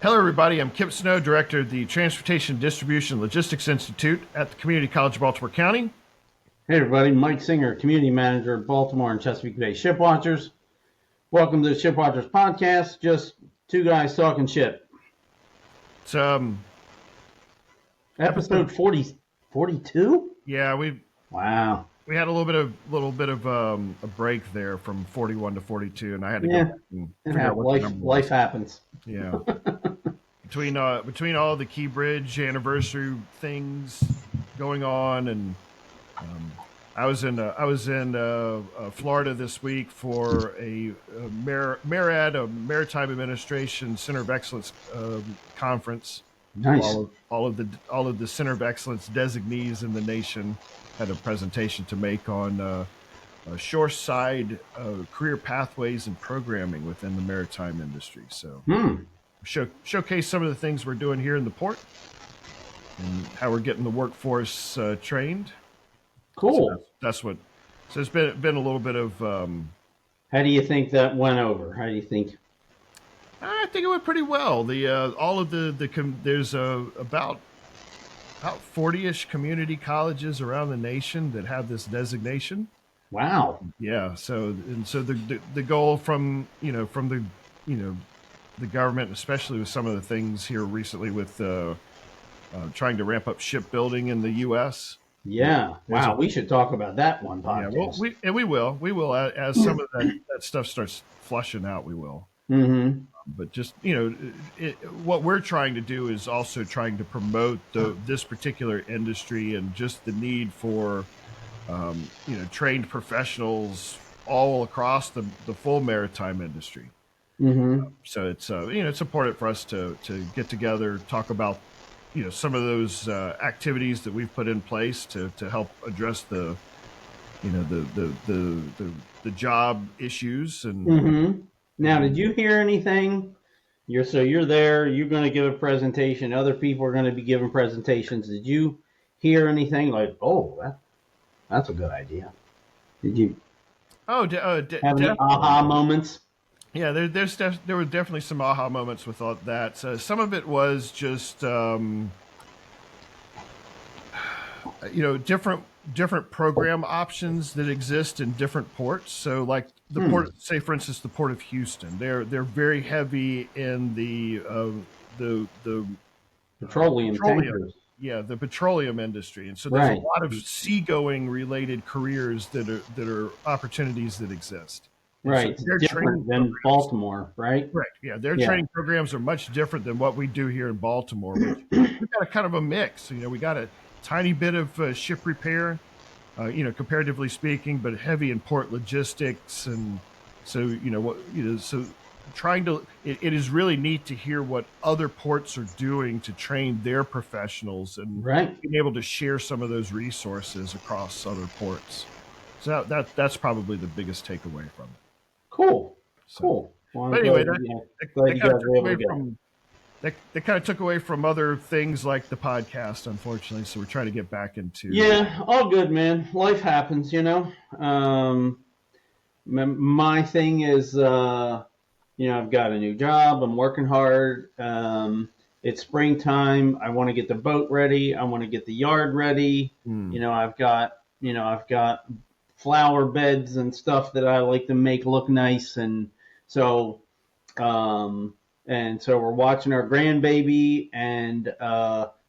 Hello, everybody. I'm Kipp, Director of the Transportation Distribution Logistics Institute at the Community College of Baltimore County. Hey, everybody. Mike Singer, Community Manager at Baltimore and Chesapeake Bay Shipwatchers. Welcome to the Shipwatchers Podcast. Just two guys talking ship. It's episode 42? Yeah, Wow. We had a little bit of a break there from 41 to 42, and I had to go and figure out what life happens. Yeah. between all the Key Bridge anniversary things going on, and I was in Florida this week for a MARAD, a Maritime Administration Center of Excellence conference. Nice. All of the Center of Excellence designees in the nation had a presentation to make on shoreside career pathways and programming within the maritime industry. So showcase some of the things we're doing here in the port and how we're getting the workforce trained. Cool. So it's been a little bit of. How do you think that went over? How do you think? I think it went pretty well. There's about 40-ish community colleges around the nation that have this designation. Wow. Yeah. So the goal from the government, especially with some of the things here recently with trying to ramp up shipbuilding in the U.S. Yeah. Wow. We should talk about that one podcast. Yeah. We will as some of that stuff starts flushing out. We will. Mm-hmm. But just, what we're trying to do is also trying to promote this particular industry and just the need for, trained professionals all across the full maritime industry. Mm-hmm. So it's, it's important for us to get together, talk about, some of those activities that we've put in place to help address the job issues. And mm-hmm. Now, did you hear anything? You're there. You're going to give a presentation. Other people are going to be giving presentations. Did you hear anything like, "Oh, that's a good idea"? Did you? Have any aha moments? Yeah, there were definitely some aha moments with all that. So some of it was just, different program options that exist in different ports. So like the port, say for instance, the Port of Houston, they're very heavy in the petroleum tankers. Yeah, the petroleum industry. And so there's a lot of seagoing related careers that are opportunities that exist. Right. So they're different than Baltimore, right? Right. Yeah, their training programs are much different than what we do here in Baltimore. We've got a kind of a mix. We got a tiny bit of ship repair, comparatively speaking, but heavy in port logistics, and so trying to. It is really neat to hear what other ports are doing to train their professionals and being able to share some of those resources across other ports. So that's probably the biggest takeaway from it. Cool. Well, but anyway, they kind of took away from other things like the podcast, unfortunately. So we're trying to get back into. Yeah, all good, man. Life happens, My thing is, I've got a new job. I'm working hard. It's springtime. I want to get the boat ready. I want to get the yard ready. I've got flower beds and stuff that I like to make look nice, and so we're watching our grandbaby, and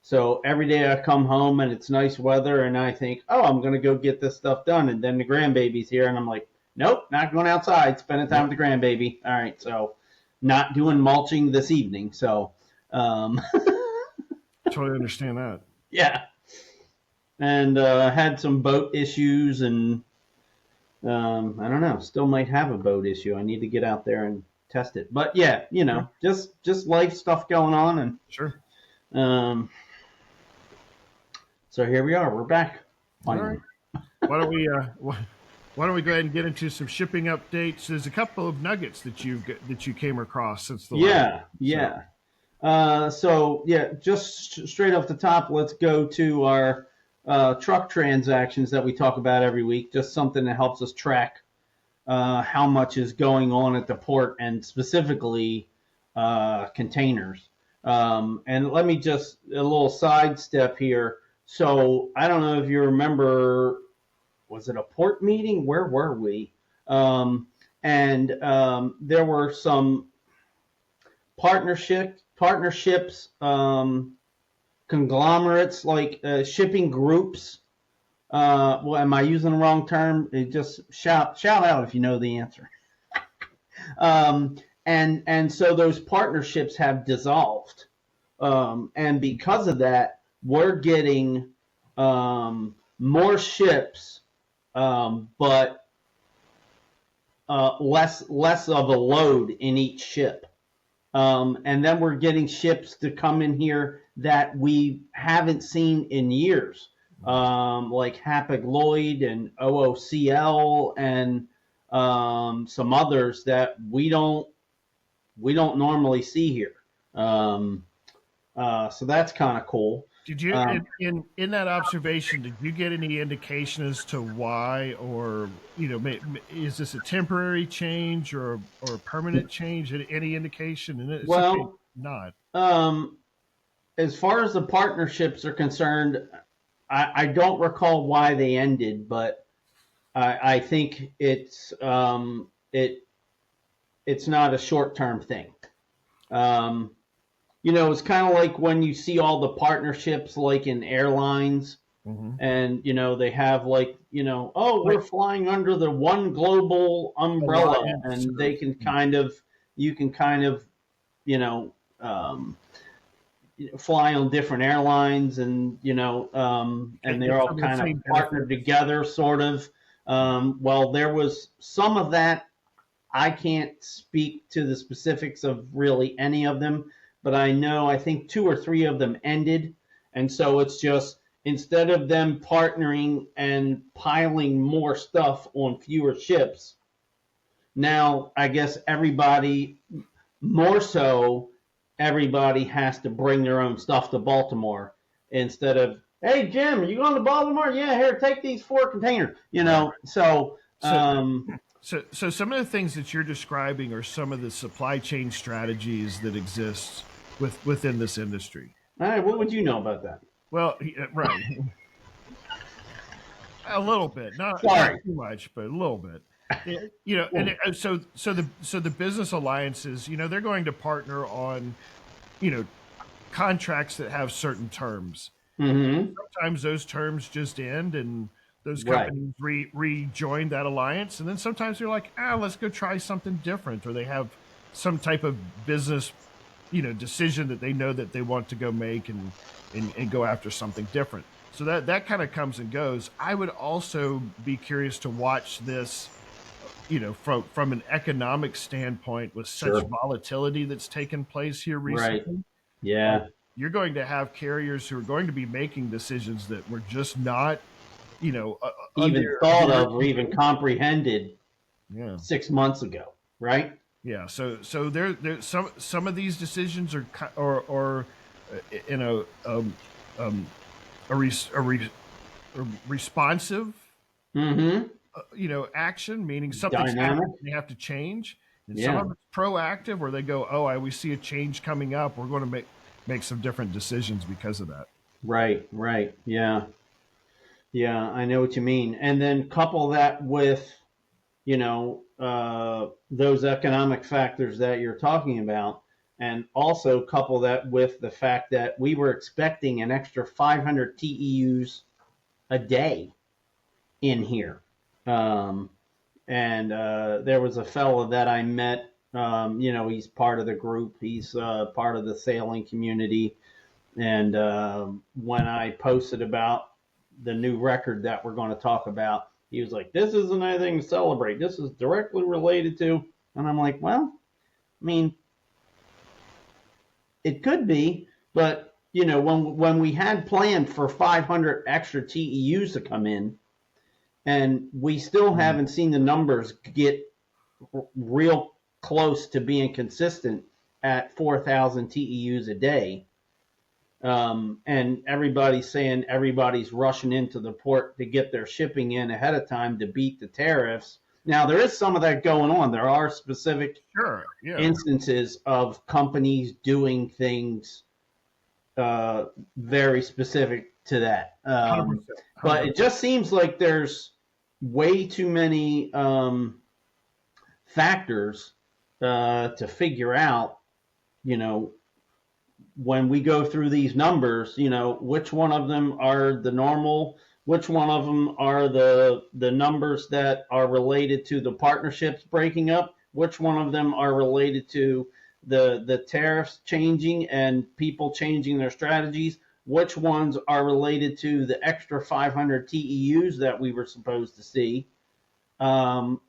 so every day I come home and it's nice weather, and I think, I'm going to go get this stuff done, and then the grandbaby's here, and I'm like, nope, not going outside, spending time with the grandbaby. All right, so not doing mulching this evening, so totally understand that. Yeah, and had some boat issues, and I don't know, still might have a boat issue. I need to get out there and test it. But yeah, just life stuff going on, and sure. So here we are. We're back. Finally. All right. Why don't we go ahead and get into some shipping updates? There's a couple of nuggets that you came across since the last. Yeah. So just straight off the top, let's go to our truck transactions that we talk about every week. Just something that helps us track how much is going on at the port, and specifically containers. And let me just a little sidestep here. So I don't know if you remember, was it a port meeting? Where were we? There were some partnerships, conglomerates, like shipping groups. Well, am I using the wrong term? Just shout out if you know the answer. And so those partnerships have dissolved, and because of that, we're getting more ships, but less of a load in each ship. And then we're getting ships to come in here that we haven't seen in years, like Hapag-Lloyd and OOCL and some others that we don't normally see here. So that's kind of cool. Did you in that observation? Did you get any indication as to why, or is this a temporary change or a permanent change? Any indication? And it's Well, okay, not. As far as the partnerships are concerned, I don't recall why they ended, but I think it's not a short-term thing. It's kind of like when you see all the partnerships like in airlines, and they have like, we're flying under the one global umbrella, and they can you can fly on different airlines, and and they're all kind of partnered together, sort of. Well, there was some of that. I can't speak to the specifics of really any of them, but I think 2 or 3 of them ended. And so it's just, instead of them partnering and piling more stuff on fewer ships, now I guess everybody has to bring their own stuff to Baltimore, instead of, hey, Jim, are you going to Baltimore? Yeah, here, take these 4 containers, So some of the things that you're describing are some of the supply chain strategies that exist within this industry. All right, what would you know about that? Well, right. A little bit, not too much, but a little bit. And so the business alliances, they're going to partner on, contracts that have certain terms. Mm-hmm. Sometimes those terms just end, and those companies rejoin that alliance, and then sometimes they're like, let's go try something different, or they have some type of business, decision that they know that they want to go make and go after something different. So that kind of comes and goes. I would also be curious to watch this, from an economic standpoint, with such volatility that's taken place here recently. Right. Yeah. You're going to have carriers who are going to be making decisions that were just not, even thought of or even comprehended 6 months ago, right? Yeah. So there some of these decisions are responsive, action, meaning something's happening, they have to change, and some of it's proactive, where they go, we see a change coming up, we're going to make some different decisions because of that. Right. Yeah, I know what you mean. And then couple that with, those economic factors that you're talking about, and also couple that with the fact that we were expecting an extra 500 TEUs a day in here. And there was a fellow that I met, he's part of the group. He's part of the sailing community. And when I posted about the new record that we're going to talk about, he was like, this isn't anything to celebrate. This is directly related to. And I'm like, well, I mean, it could be, but, when we had planned for 500 extra TEUs to come in, and we still haven't seen the numbers get real close to being consistent at 4,000 TEUs a day. And everybody's saying everybody's rushing into the port to get their shipping in ahead of time to beat the tariffs. Now, there is some of that going on. There are specific Sure. Yeah. instances of companies doing things very specific to that. 100%. But it just seems like there's way too many factors to figure out, you know, when we go through these numbers, you know, which one of them are the normal, which one of them are the numbers that are related to the partnerships breaking up, which one of them are related to the tariffs changing and people changing their strategies, which ones are related to the extra 500 TEUs that we were supposed to see. And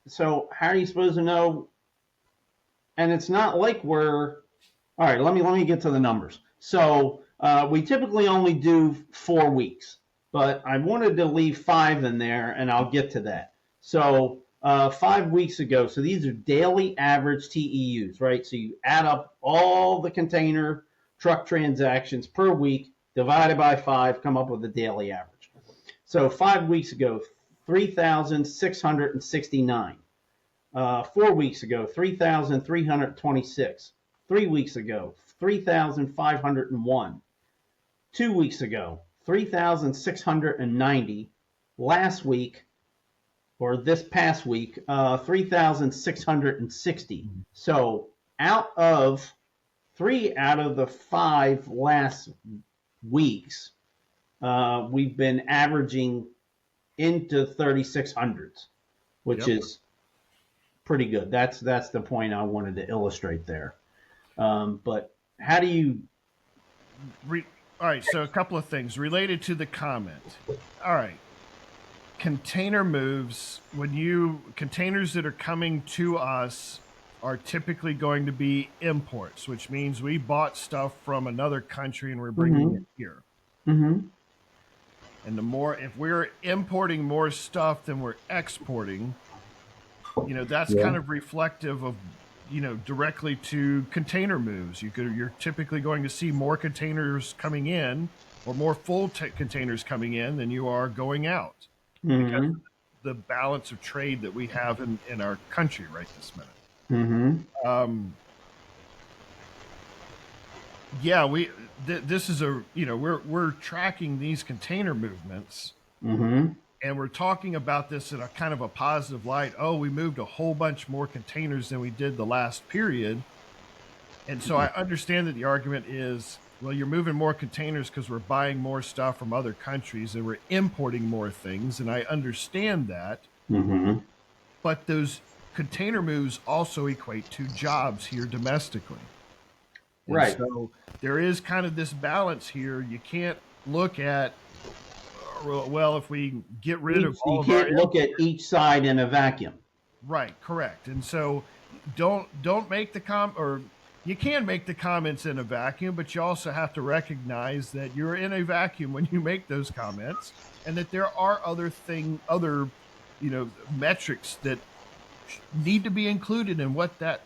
so how are you supposed to know? And it's not like we're, all right, let me get to the numbers. So we typically only do 4 weeks, but I wanted to leave 5 in there, and I'll get to that. So 5 weeks ago, so these are daily average TEUs, right? So you add up all the container truck transactions per week, divided by 5, come up with a daily average. So 5 weeks ago, 3,669. 4 weeks ago, 3,326. 3 weeks ago, 3,501. 2 weeks ago, 3,690. Last week, or this past week, 3,660. So three out of the 5 last weeks, we've been averaging into 3,600s, which is pretty good. That's the point I wanted to illustrate there. But how do you? All right, so a couple of things related to the comment. All right, container moves, containers that are coming to us are typically going to be imports, which means we bought stuff from another country and we're bringing it here. Mm-hmm. And if we're importing more stuff than we're exporting, you know, that's kind of reflective of, you know, directly to container moves. You're typically going to see more containers coming in or more full containers coming in than you are going out because of the balance of trade that we have in our country right this minute. This is we're tracking these container movements. And we're talking about this in a kind of a positive light. Oh, we moved a whole bunch more containers than we did the last period. And so I understand that the argument is, well, you're moving more containers because we're buying more stuff from other countries and we're importing more things. And I understand that. But those container moves also equate to jobs here domestically. And right. So there is kind of this balance here. You can't look at, well, if we get rid of all you can't look at each side in a vacuum. Right, correct. And so don't make you can make the comments in a vacuum, but you also have to recognize that you're in a vacuum when you make those comments and that there are other metrics that need to be included in what that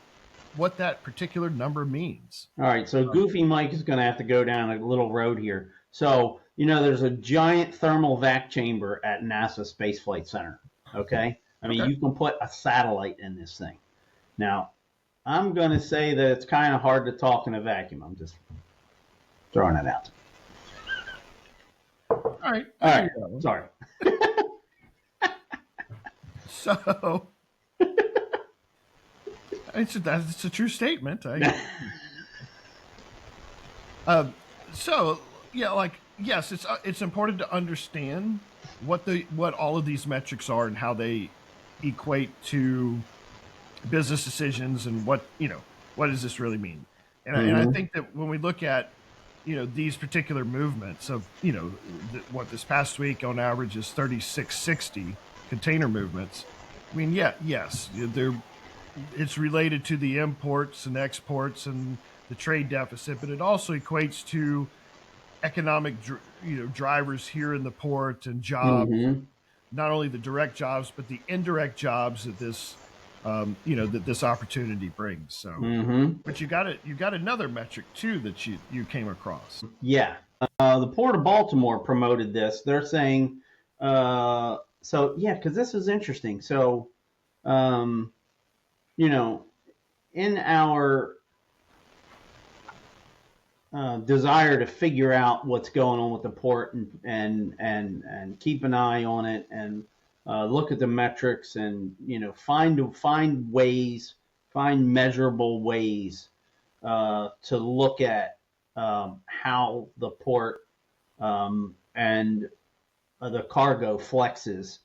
particular number means. All right, so Goofy Mike is going to have to go down a little road here. So, you know, there's a giant thermal vac chamber at NASA Space Flight Center, okay? I mean, you can put a satellite in this thing. Now, I'm going to say that it's kind of hard to talk in a vacuum. I'm just throwing it out. All right. Sorry. So, that's a true statement. Yes, it's important to understand what all of these metrics are and how they equate to business decisions and what does this really mean? And I think that when we look at these particular movements of what this past week on average is 3660 container movements. I mean, yes, it's related to the imports and exports and the trade deficit, but it also equates to economic drivers here in the port and jobs, not only the direct jobs but the indirect jobs that this that this opportunity brings. So but you got another metric too that you came across. The Port of Baltimore promoted this. They're saying so yeah, because this was interesting. So, you know, in our desire to figure out what's going on with the port and keep an eye on it and look at the metrics and find ways, find measurable ways to look at how the port and the cargo flexes.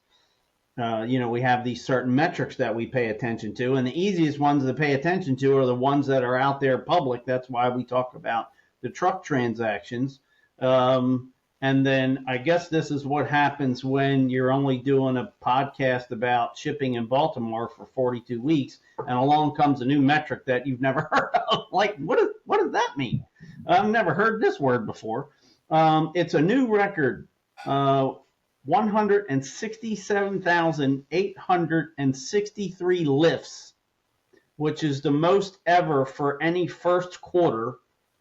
We have these certain metrics that we pay attention to, and the easiest ones to pay attention to are the ones that are out there public. That's why we talk about the truck transactions. And then I guess this is what happens when you're only doing a podcast about shipping in Baltimore for 42 weeks, and along comes a new metric that you've never heard of. Like, what does that mean? I've never heard this word before. It's a new record. 167,863 lifts, which is the most ever for any first quarter,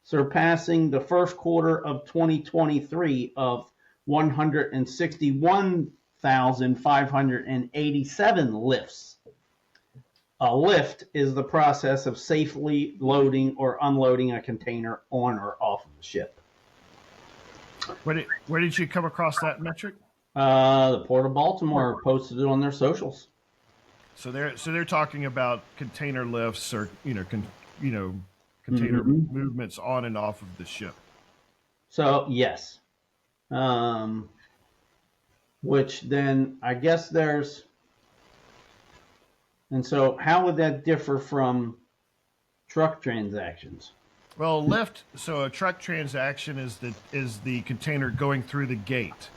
surpassing the first quarter of 2023 of 161,587 lifts. A lift is the process of safely loading or unloading a container on or off of the ship. Where did you come across that metric? The Port of Baltimore posted it on their socials. So they're talking about container lifts or container movements on and off of the ship. So yes, which then I guess there's, and so how would that differ from truck transactions? Well, lift. So a truck transaction is the container going through the gate.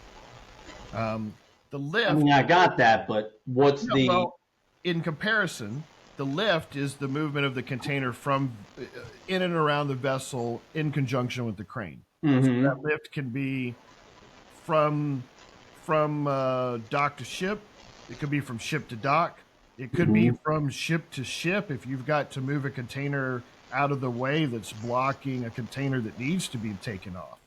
The lift. I mean, I got that, but what's well, in comparison, the lift is the movement of the container from in and around the vessel in conjunction with the crane. So that lift can be from dock to ship. It could be from ship to dock. It could be from ship to ship if you've got to move a container out of the way that's blocking a container that needs to be taken off.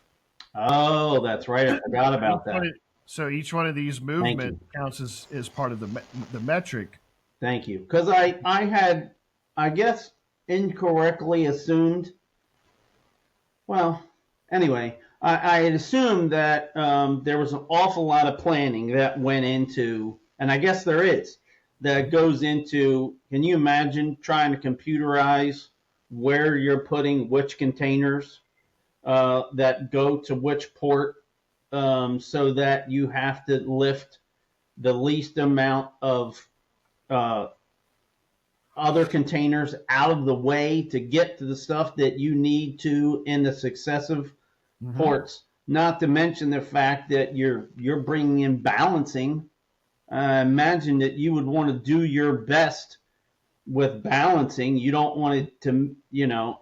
Oh, that's right. I forgot about that. So each one of these movement counts as part of the metric. Thank you. Because I had, I guess, incorrectly assumed, well, anyway, I had assumed that there was an awful lot of planning that went into, and I guess there is, that goes into, can you imagine trying to computerize where you're putting which containers that go to which port so that you have to lift the least amount of other containers out of the way to get to the stuff that you need to in the successive ports, not to mention the fact that you're bringing in balancing. Imagine that you would want to do your best with balancing. You don't want it to,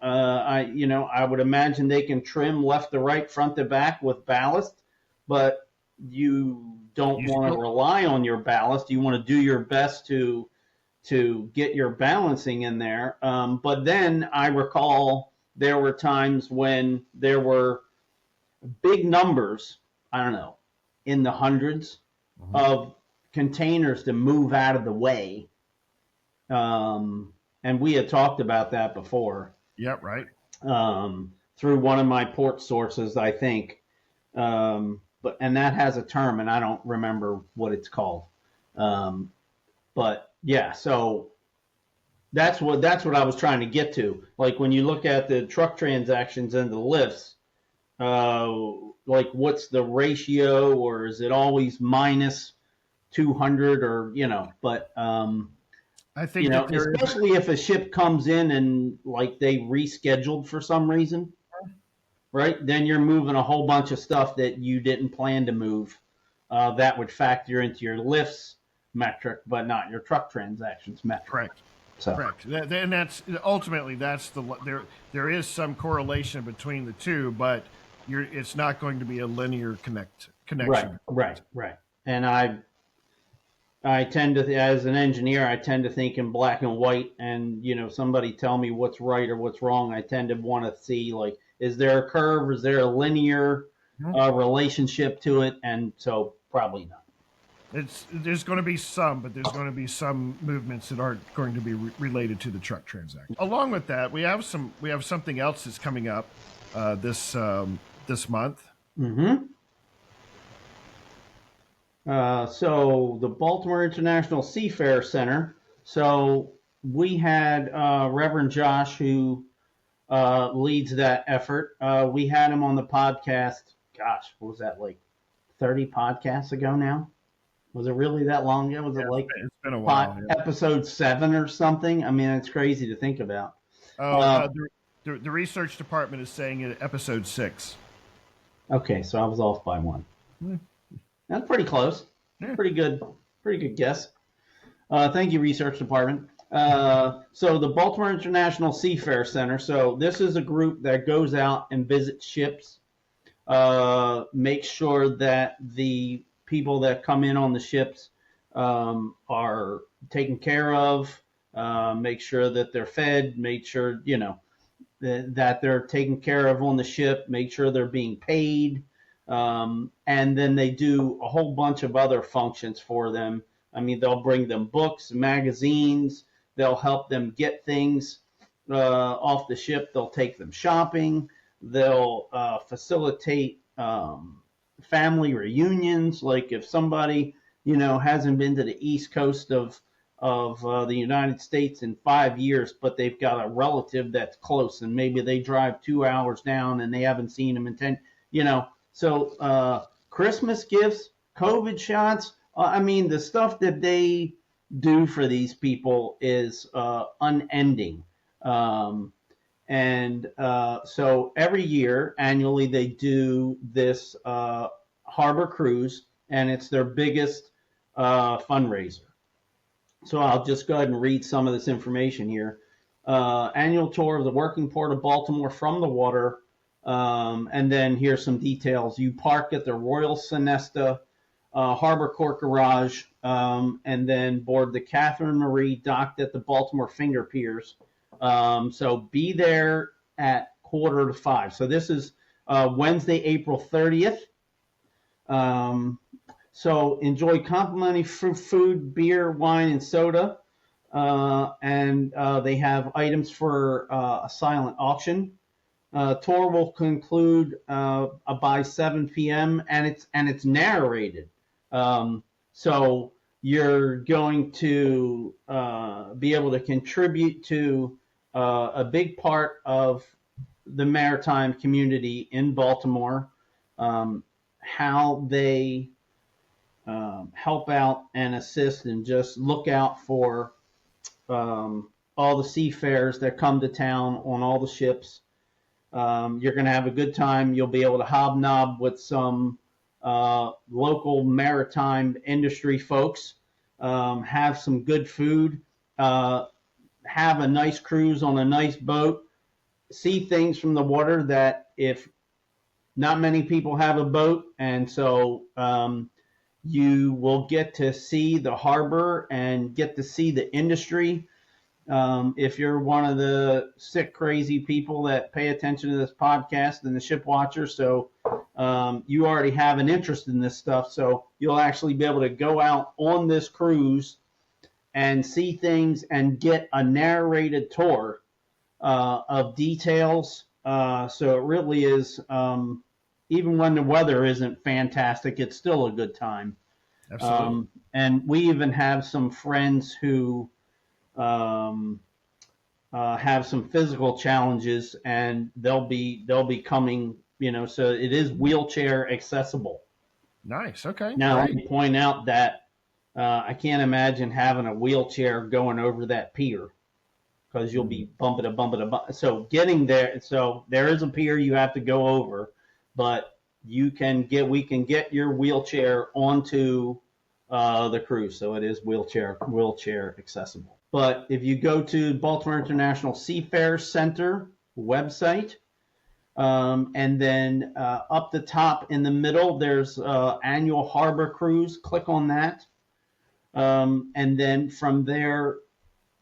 I would imagine they can trim left to right, front to back with ballast, but you don't want to rely on your ballast. You want to do your best to get your balancing in there. But then I recall there were times when there were big numbers, I don't know, in the hundreds of containers to move out of the way. And we had talked about that before. Yeah, right. Through one of my port sources, I think. And that has a term, and I don't remember what it's called. But yeah, so that's what I was trying to get to. Like when you look at the truck transactions and the lifts, like what's the ratio, or is it always minus 200, or But I think especially if a ship comes in and like they rescheduled for some reason, right? Then you're moving a whole bunch of stuff that you didn't plan to move. That would factor into your lifts metric, but not your truck transactions metric. Correct. So. Correct. And that's ultimately there is some correlation between the two, but it's not going to be a linear connection. Right. And I tend to, as an engineer, I tend to think in black and white, and somebody tell me what's right or what's wrong. I tend to want to see, like, is there a curve? Is there a linear relationship to it? And so probably not. There's going to be some, but there's going to be some movements that aren't going to be related to the truck transaction. Along with that, we have something else that's coming up this month. Mm-hmm. So the Baltimore International Seafair Center. So we had Reverend Josh, who leads that effort. We had him on the podcast. Gosh, what was that, like 30 podcasts ago now? Was it really that long ago? Was it like it's been a while? Episode 7 or something? I mean, it's crazy to think about. The research department is saying it episode 6. Okay, so I was off by 1. That's pretty close. Yeah. Pretty good guess. Thank you, research department. So the Baltimore International Seafair Center. So this is a group that goes out and visits ships, makes sure that the people that come in on the ships are taken care of, make sure that they're fed, make sure, that they're taken care of on the ship, make sure they're being paid. And then they do a whole bunch of other functions for them. I mean, they'll bring them books, magazines. They'll help them get things off the ship. They'll take them shopping. They'll facilitate family reunions. Like if somebody, hasn't been to the East Coast of the United States in 5 years, but they've got a relative that's close, and maybe they drive 2 hours down and they haven't seen them in 10, So Christmas gifts, COVID shots, I mean, the stuff that they do for these people is unending. So every year, annually, they do this harbor cruise, and it's their biggest fundraiser. So I'll just go ahead and read some of this information here. Annual tour of the working port of Baltimore from the water. And then here's some details. You park at the Royal Sonesta Harbor Court Garage, and then board the Catherine Marie docked at the Baltimore Finger Piers. So be there at 4:45. So this is Wednesday, April 30th. So enjoy complimentary food, beer, wine, and soda. And they have items for a silent auction. Tour will conclude by 7 p.m. and it's narrated. So you're going to be able to contribute to a big part of the maritime community in Baltimore, how they help out and assist and just look out for all the seafarers that come to town on all the ships. You're going to have a good time. You'll be able to hobnob with some local maritime industry folks, have some good food, have a nice cruise on a nice boat, see things from the water that if not many people have a boat, and so you will get to see the harbor and get to see the industry. If you're one of the sick, crazy people that pay attention to this podcast and the Ship Watcher, so you already have an interest in this stuff, so you'll actually be able to go out on this cruise and see things and get a narrated tour of details. So it really is, even when the weather isn't fantastic, it's still a good time. Absolutely. And we even have some friends who have some physical challenges, and they'll be coming, so it is wheelchair accessible. Nice. Okay. Now, let me point out that I can't imagine having a wheelchair going over that pier, because you'll be bumping. So getting there, so there is a pier you have to go over, but we can get your wheelchair onto the cruise, so it is wheelchair accessible. But if you go to Baltimore International Seafair Center website, and then up the top in the middle, there's annual harbor cruise. Click on that, and then from there,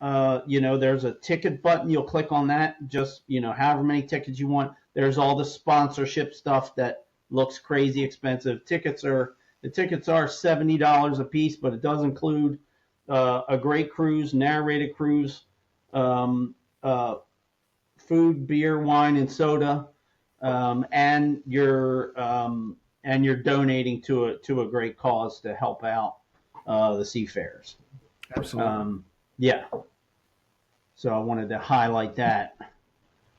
there's a ticket button. You'll click on that. Just however many tickets you want. There's all the sponsorship stuff that looks crazy expensive. Tickets are The tickets are $70 a piece, but it does include a great cruise, narrated cruise, um, food, beer, wine, and soda, and you're donating to a great cause to help out the seafarers. Absolutely. Yeah. So I wanted to highlight that.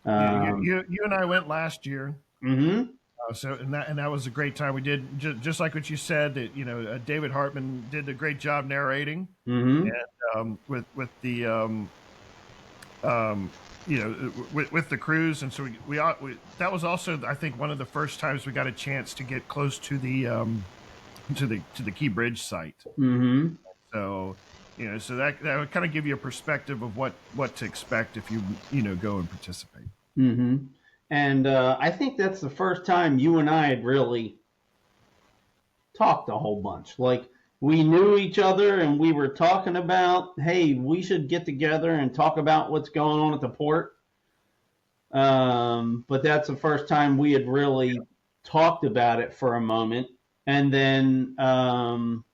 You and I went last year. Mm-hmm. So and that was a great time. We did just like what you said. That David Hartman did a great job narrating, Mm-hmm. and with the with the cruise, and so we that was also, I think, one of the first times we got a chance to get close to the Key Bridge site. Mm-hmm. So so that would kind of give you a perspective of what to expect if you go and participate. Mm-hmm. And I think that's the first time you and I had really talked a whole bunch. Like, we knew each other and we were talking about, hey, we should get together and talk about what's going on at the port. But that's the first time we had really talked about it for a moment. And then, spur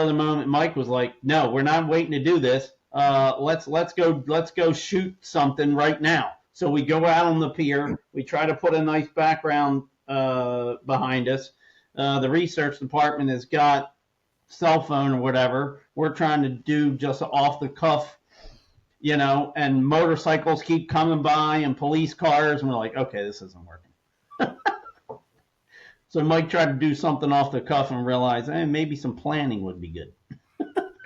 of the moment, Mike was like, no, we're not waiting to do this. Let's go shoot something right now. So we go out on the pier. We try to put a nice background behind us. The research department has got cell phone or whatever. We're trying to do just off the cuff, and motorcycles keep coming by and police cars, and we're like, okay, this isn't working. So Mike tried to do something off the cuff and realized, maybe some planning would be good.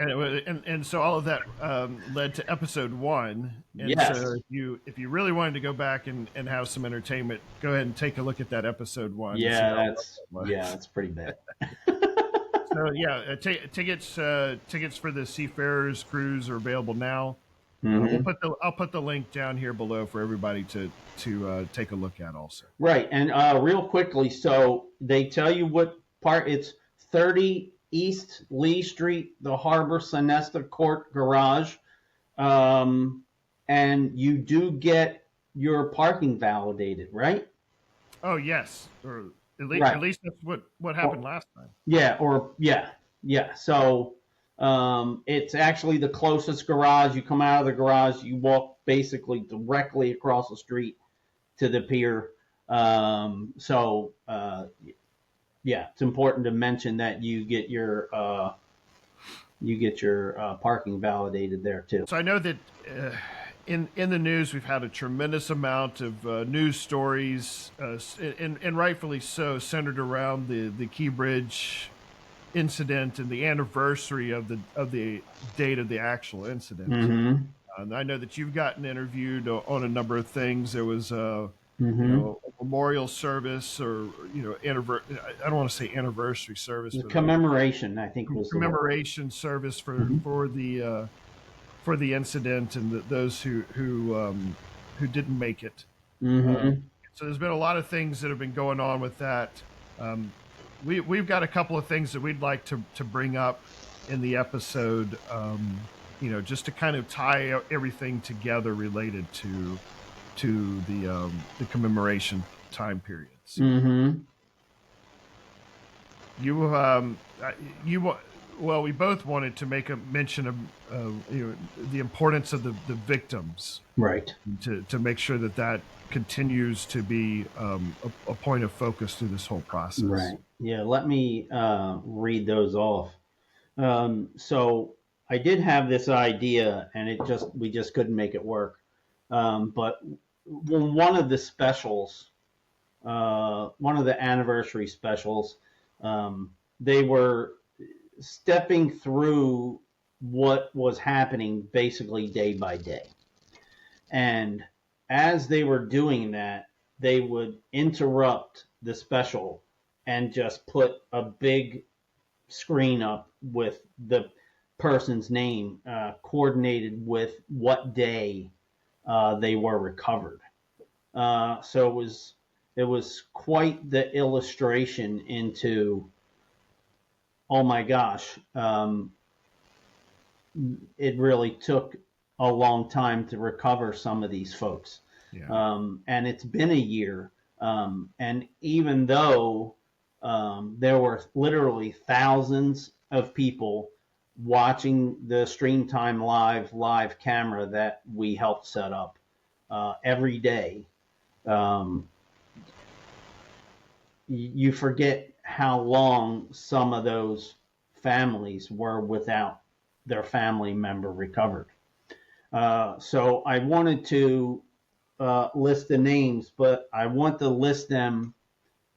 And so all of that led to episode 1. And Yes. so if you really wanted to go back and have some entertainment, go ahead and take a look at that episode 1. Yeah, that's pretty bad. So yeah, tickets for the Seafarers cruise are available now. Mm-hmm. I'll put the link down here below for everybody to take a look at also. Right, and real quickly, so they tell you what part. It's 30 East Lee Street, the Harbor Sonesta Court Garage, and you do get your parking validated, right? Oh yes, or Right. at least that's what happened last time. Yeah. So it's actually the closest garage. You come out of the garage, you walk basically directly across the street to the pier. Yeah, it's important to mention that you get your parking validated there too. So I know that in the news we've had a tremendous amount of news stories, and rightfully so, centered around the Key Bridge incident and the anniversary of the date of the actual incident. Mm-hmm. I know that you've gotten interviewed on a number of things. There was a memorial service, or I don't want to say anniversary service. The commemoration, I think, was commemoration service for the incident and those who didn't make it. Mm-hmm. So there's been a lot of things that have been going on with that. We've got a couple of things that we'd like to bring up in the episode, just to kind of tie everything together related to the commemoration time periods. Mm-hmm. Well, we both wanted to make a mention of the importance of the victims, right? To make sure that continues to be a point of focus through this whole process. Right. Yeah. Let me read those off. So I did have this idea, and we just couldn't make it work. But one of the specials, one of the anniversary specials, they were stepping through what was happening basically day by day. And as they were doing that, they would interrupt the special and just put a big screen up with the person's name, coordinated with what day they were recovered. So it was quite the illustration into, oh my gosh, it really took a long time to recover some of these folks. Yeah. And it's been a year. And even though There were literally thousands of people watching the Stream Time live camera that we helped set up every day. Um, you forget how long some of those families were without their family member recovered. So I wanted to list the names, but I want to list them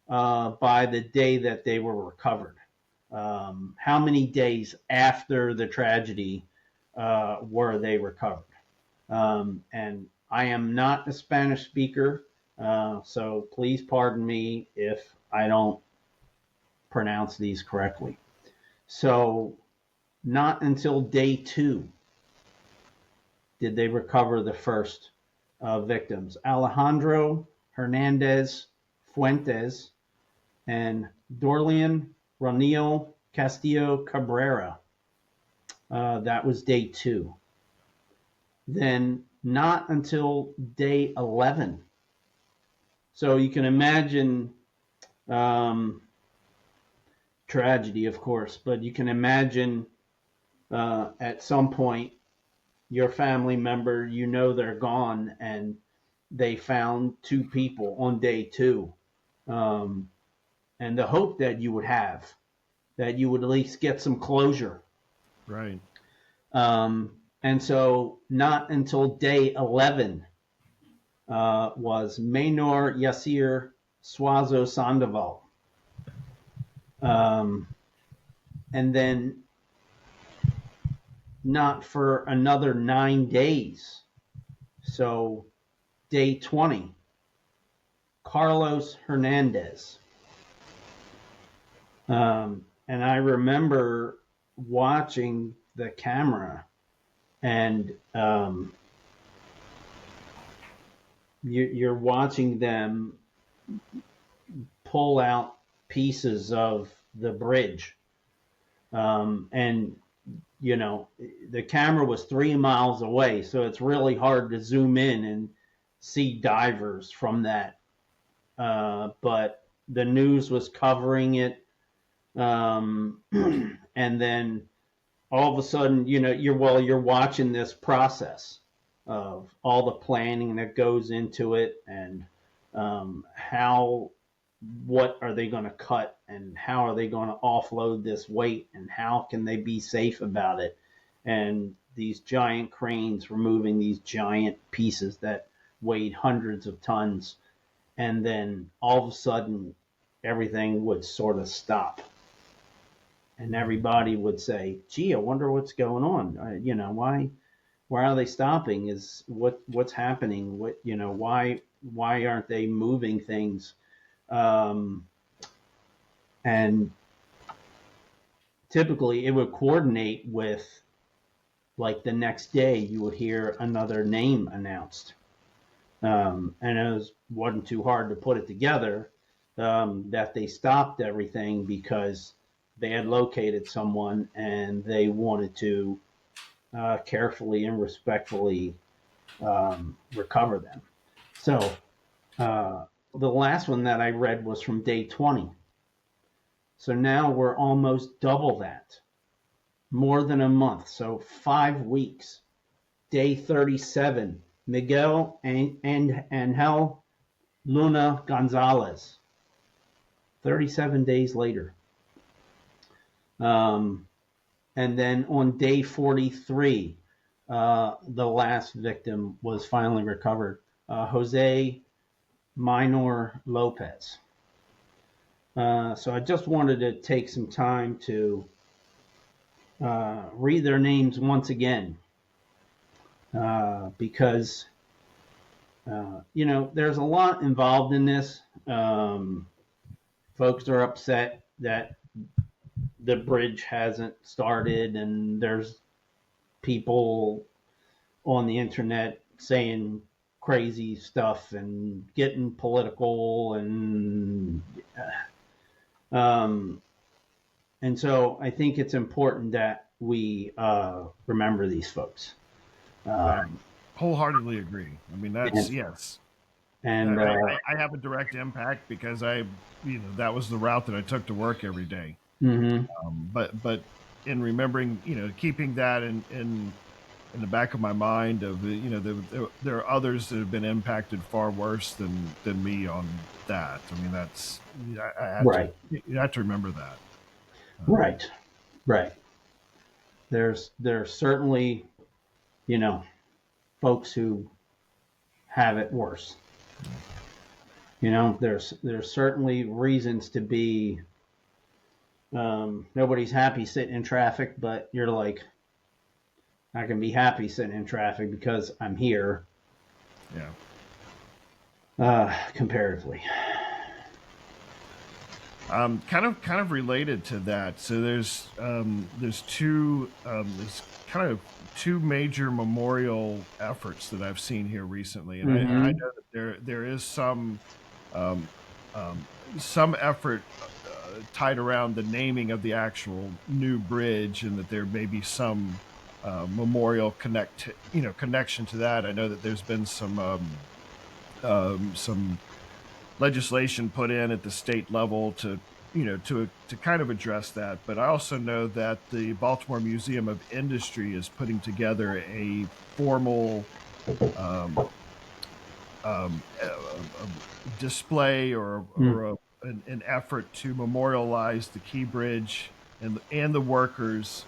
by the day that they were recovered. How many days after the tragedy were they recovered? And I am not a Spanish speaker, so please pardon me if I don't pronounce these correctly. So, not until day 2 did they recover the first victims. Alejandro Hernandez Fuentes and Dorlian Ronil Castillo Cabrera. That was day 2. Then not until day 11. So you can imagine tragedy, of course, but you can imagine at some point your family member, you know they're gone, and they found 2 people on day 2. And the hope that you would have, that you would at least get some closure. Right. And so not until day 11 was Maynor Yasir Suazo Sandoval. And then not for another 9 days. So day 20, Carlos Hernandez. And I remember watching the camera, and you're watching them pull out pieces of the bridge. And, you know, the camera was 3 miles away, so it's really hard to zoom in and see divers from that. But the news was covering it. And then all of a sudden, you know, you're watching this process of all the planning that goes into it, and what are they going to cut, and how are they going to offload this weight, and how can they be safe about it, and these giant cranes removing these giant pieces that weighed hundreds of tons, and then all of a sudden everything would sort of stop. And everybody would say, "Gee, I wonder what's going on. You know, why are they stopping? Is what's happening? What, you know, why aren't they moving things?" And typically, it would coordinate with, like, the next day you would hear another name announced, and it wasn't too hard to put it together that they stopped everything because they had located someone and they wanted to carefully and respectfully recover them. So the last one that I read was from day 20. So now we're almost double that, more than a month. So 5 weeks. Day 37, Miguel and Angel Luna Gonzalez. 37 days later. And then on day 43, the last victim was finally recovered, Jose Minor Lopez. So I just wanted to take some time to read their names once again, because you know, there's a lot involved in this. Folks are upset that the bridge hasn't started, and there's people on the internet saying crazy stuff and getting political, and so I think it's important that we remember these folks. Wholeheartedly agree. I mean, that's, yes. And I have a direct impact because that was the route that I took to work every day. mhm. But in remembering, keeping that in the back of my mind of there are others that have been impacted far worse than me on that. I mean, that's I have to Right, you have to remember that. right, right. There's certainly, you know, folks who have it worse. There's certainly reasons to be. Nobody's happy sitting in traffic, but you're like, I can be happy sitting in traffic because I'm here, Yeah. comparatively. Kind of related to that. So there's kind of two major memorial efforts that I've seen here recently, and I Mm-hmm. know that there is um, some effort tied around the naming of the actual new bridge, and that there may be some memorial connection to that. I know that there's been some legislation put in at the state level to kind of address that. But I also know that the Baltimore Museum of Industry is putting together a formal um, a display an effort to memorialize the Key Bridge and the workers,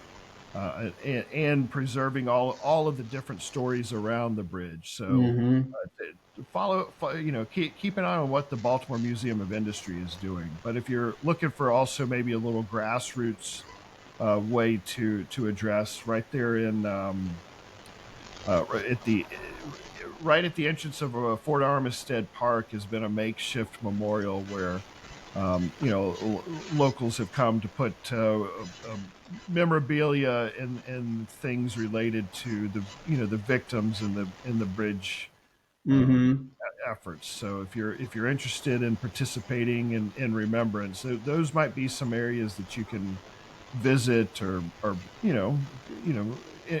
and preserving all of the different stories around the bridge. So Mm-hmm. keep an eye on what the Baltimore Museum of Industry is doing. But if you're looking for also maybe a little grassroots way to address, right there in at the right at the entrance of Fort Armistead Park has been a makeshift memorial where locals have come to put memorabilia and things related to the victims in the bridge uh, Mm-hmm. efforts. So if you're interested in participating in remembrance, those might be some areas that you can visit or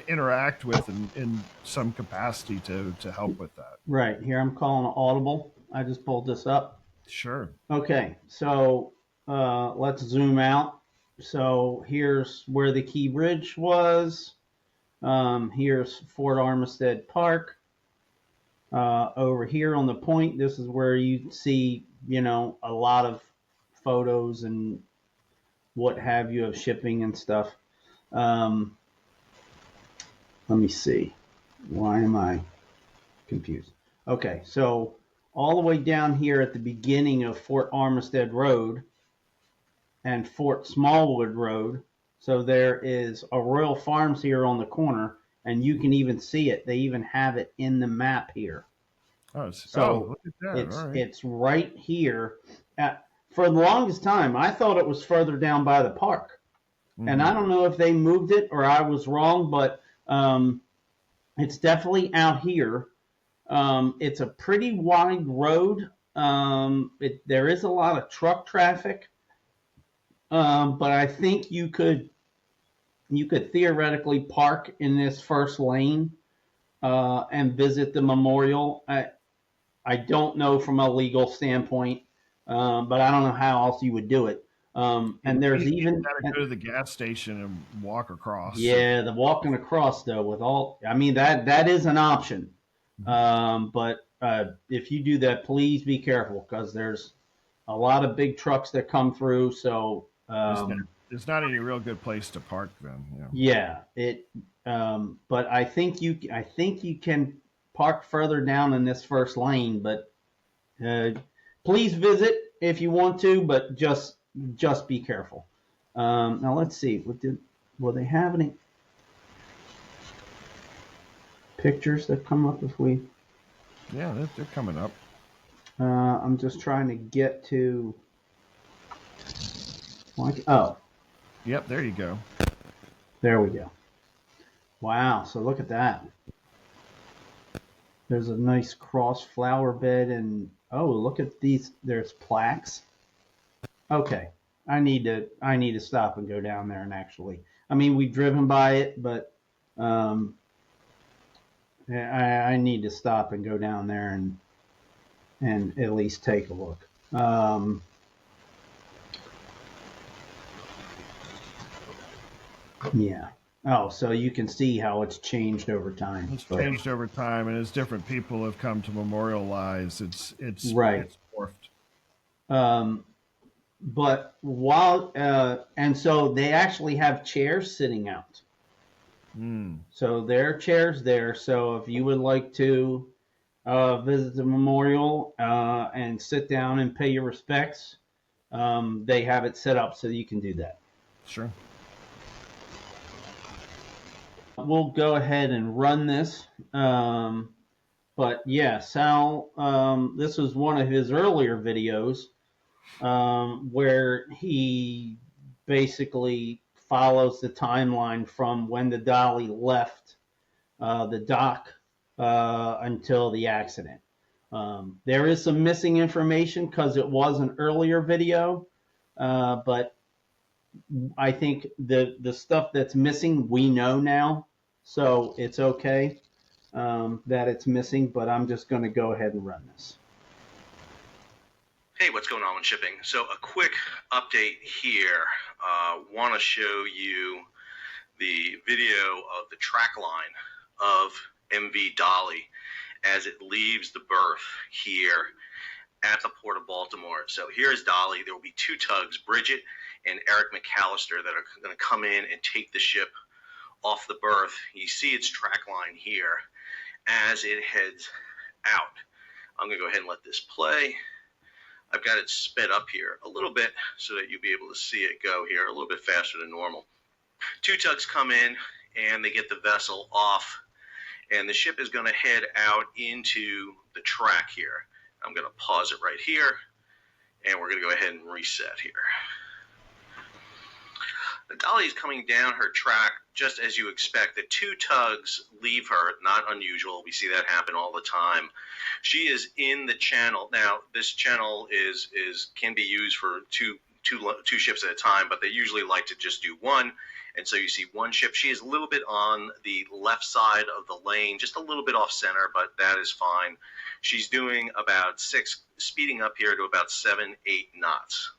interact with in some capacity to help with that. Right. Here I'm calling Audible. I just pulled this up. Sure. Okay, so let's zoom out. So here's where the Key Bridge was. Here's Fort Armistead Park. Over here on the point, this is where you see, a lot of photos and what have you of shipping and stuff. Um, Let me see. Why am I confused? Okay, so all the way down here at the beginning of Fort Armistead Road and Fort Smallwood Road. So there is a Royal Farms here on the corner, and you can even see it. They even have it in the map here. So Look at that. it's All right. it's right here. For the longest time, I thought it was further down by the park, and Mm-hmm. I don't know if they moved it or I was wrong, but it's definitely out here. It's a pretty wide road. There is a lot of truck traffic, but I think you could theoretically park in this first lane and visit the memorial. I don't know from a legal standpoint, but I don't know how else you would do it. And there's You even, got to go to the gas station and walk across. yeah, the walking across though with all, I mean that is an option. But if you do that, please be careful because there's a lot of big trucks that come through. So There's no, there's not any real good place to park then. Yeah. yeah, it. But I think you can park further down in this first lane. But uh, please visit if you want to, but just be careful. Now let's see. Will they have any pictures that come up if we? Yeah, they're coming up. I'm just trying to get to. Oh, Yep, there you go. there we go. Wow. So look at that. There's a nice cross flower bed, and oh, look at these. There's plaques. Okay, I need to stop and go down there and actually. I mean, we've driven by it, but um, I need to stop and go down there and and at least take a look. Yeah. Oh, so you can see how it's changed over time. It's changed over time, and as different people have come to memorialize, Right. it's morphed. But while and so they actually have chairs sitting out. So there are chairs there. So if you would like to visit the memorial and sit down and pay your respects, they have it set up so you can do that. Sure. We'll go ahead and run this. But yeah, Sal, this was one of his earlier videos where he basically follows the timeline from when the dolly left the dock until the accident. There is some missing information because it was an earlier video, but I think the stuff that's missing we know now, so it's okay that it's missing. But I'm just going to go ahead and run this. Hey, what's going on with shipping? So a quick update here. Want to show you the video of the track line of MV Dolly as it leaves the berth here at the Port of Baltimore. So here's Dolly. There will be two tugs, Bridget and Eric McAllister, that are going to come in and take the ship off the berth. You see its track line here as it heads out. I'm going to go ahead and let this play. I've got it sped up here a little bit so that you'll be able to see it go here a little bit faster than normal. Two tugs come in and they get the vessel off, and the ship is going to head out into the track here. I'm going to pause it right here, and we're going to go ahead and reset here. The Dolly is coming down her track just as you expect. The two tugs leave her, not unusual. We see that happen all the time. She is in the channel. Now, this channel can be used for two ships at a time, but they usually like to just do one. And so you see one ship. She is a little bit on the left side of the lane, just a little bit off center, but that is fine. She's doing about 6, speeding up here to about 7, 8 knots.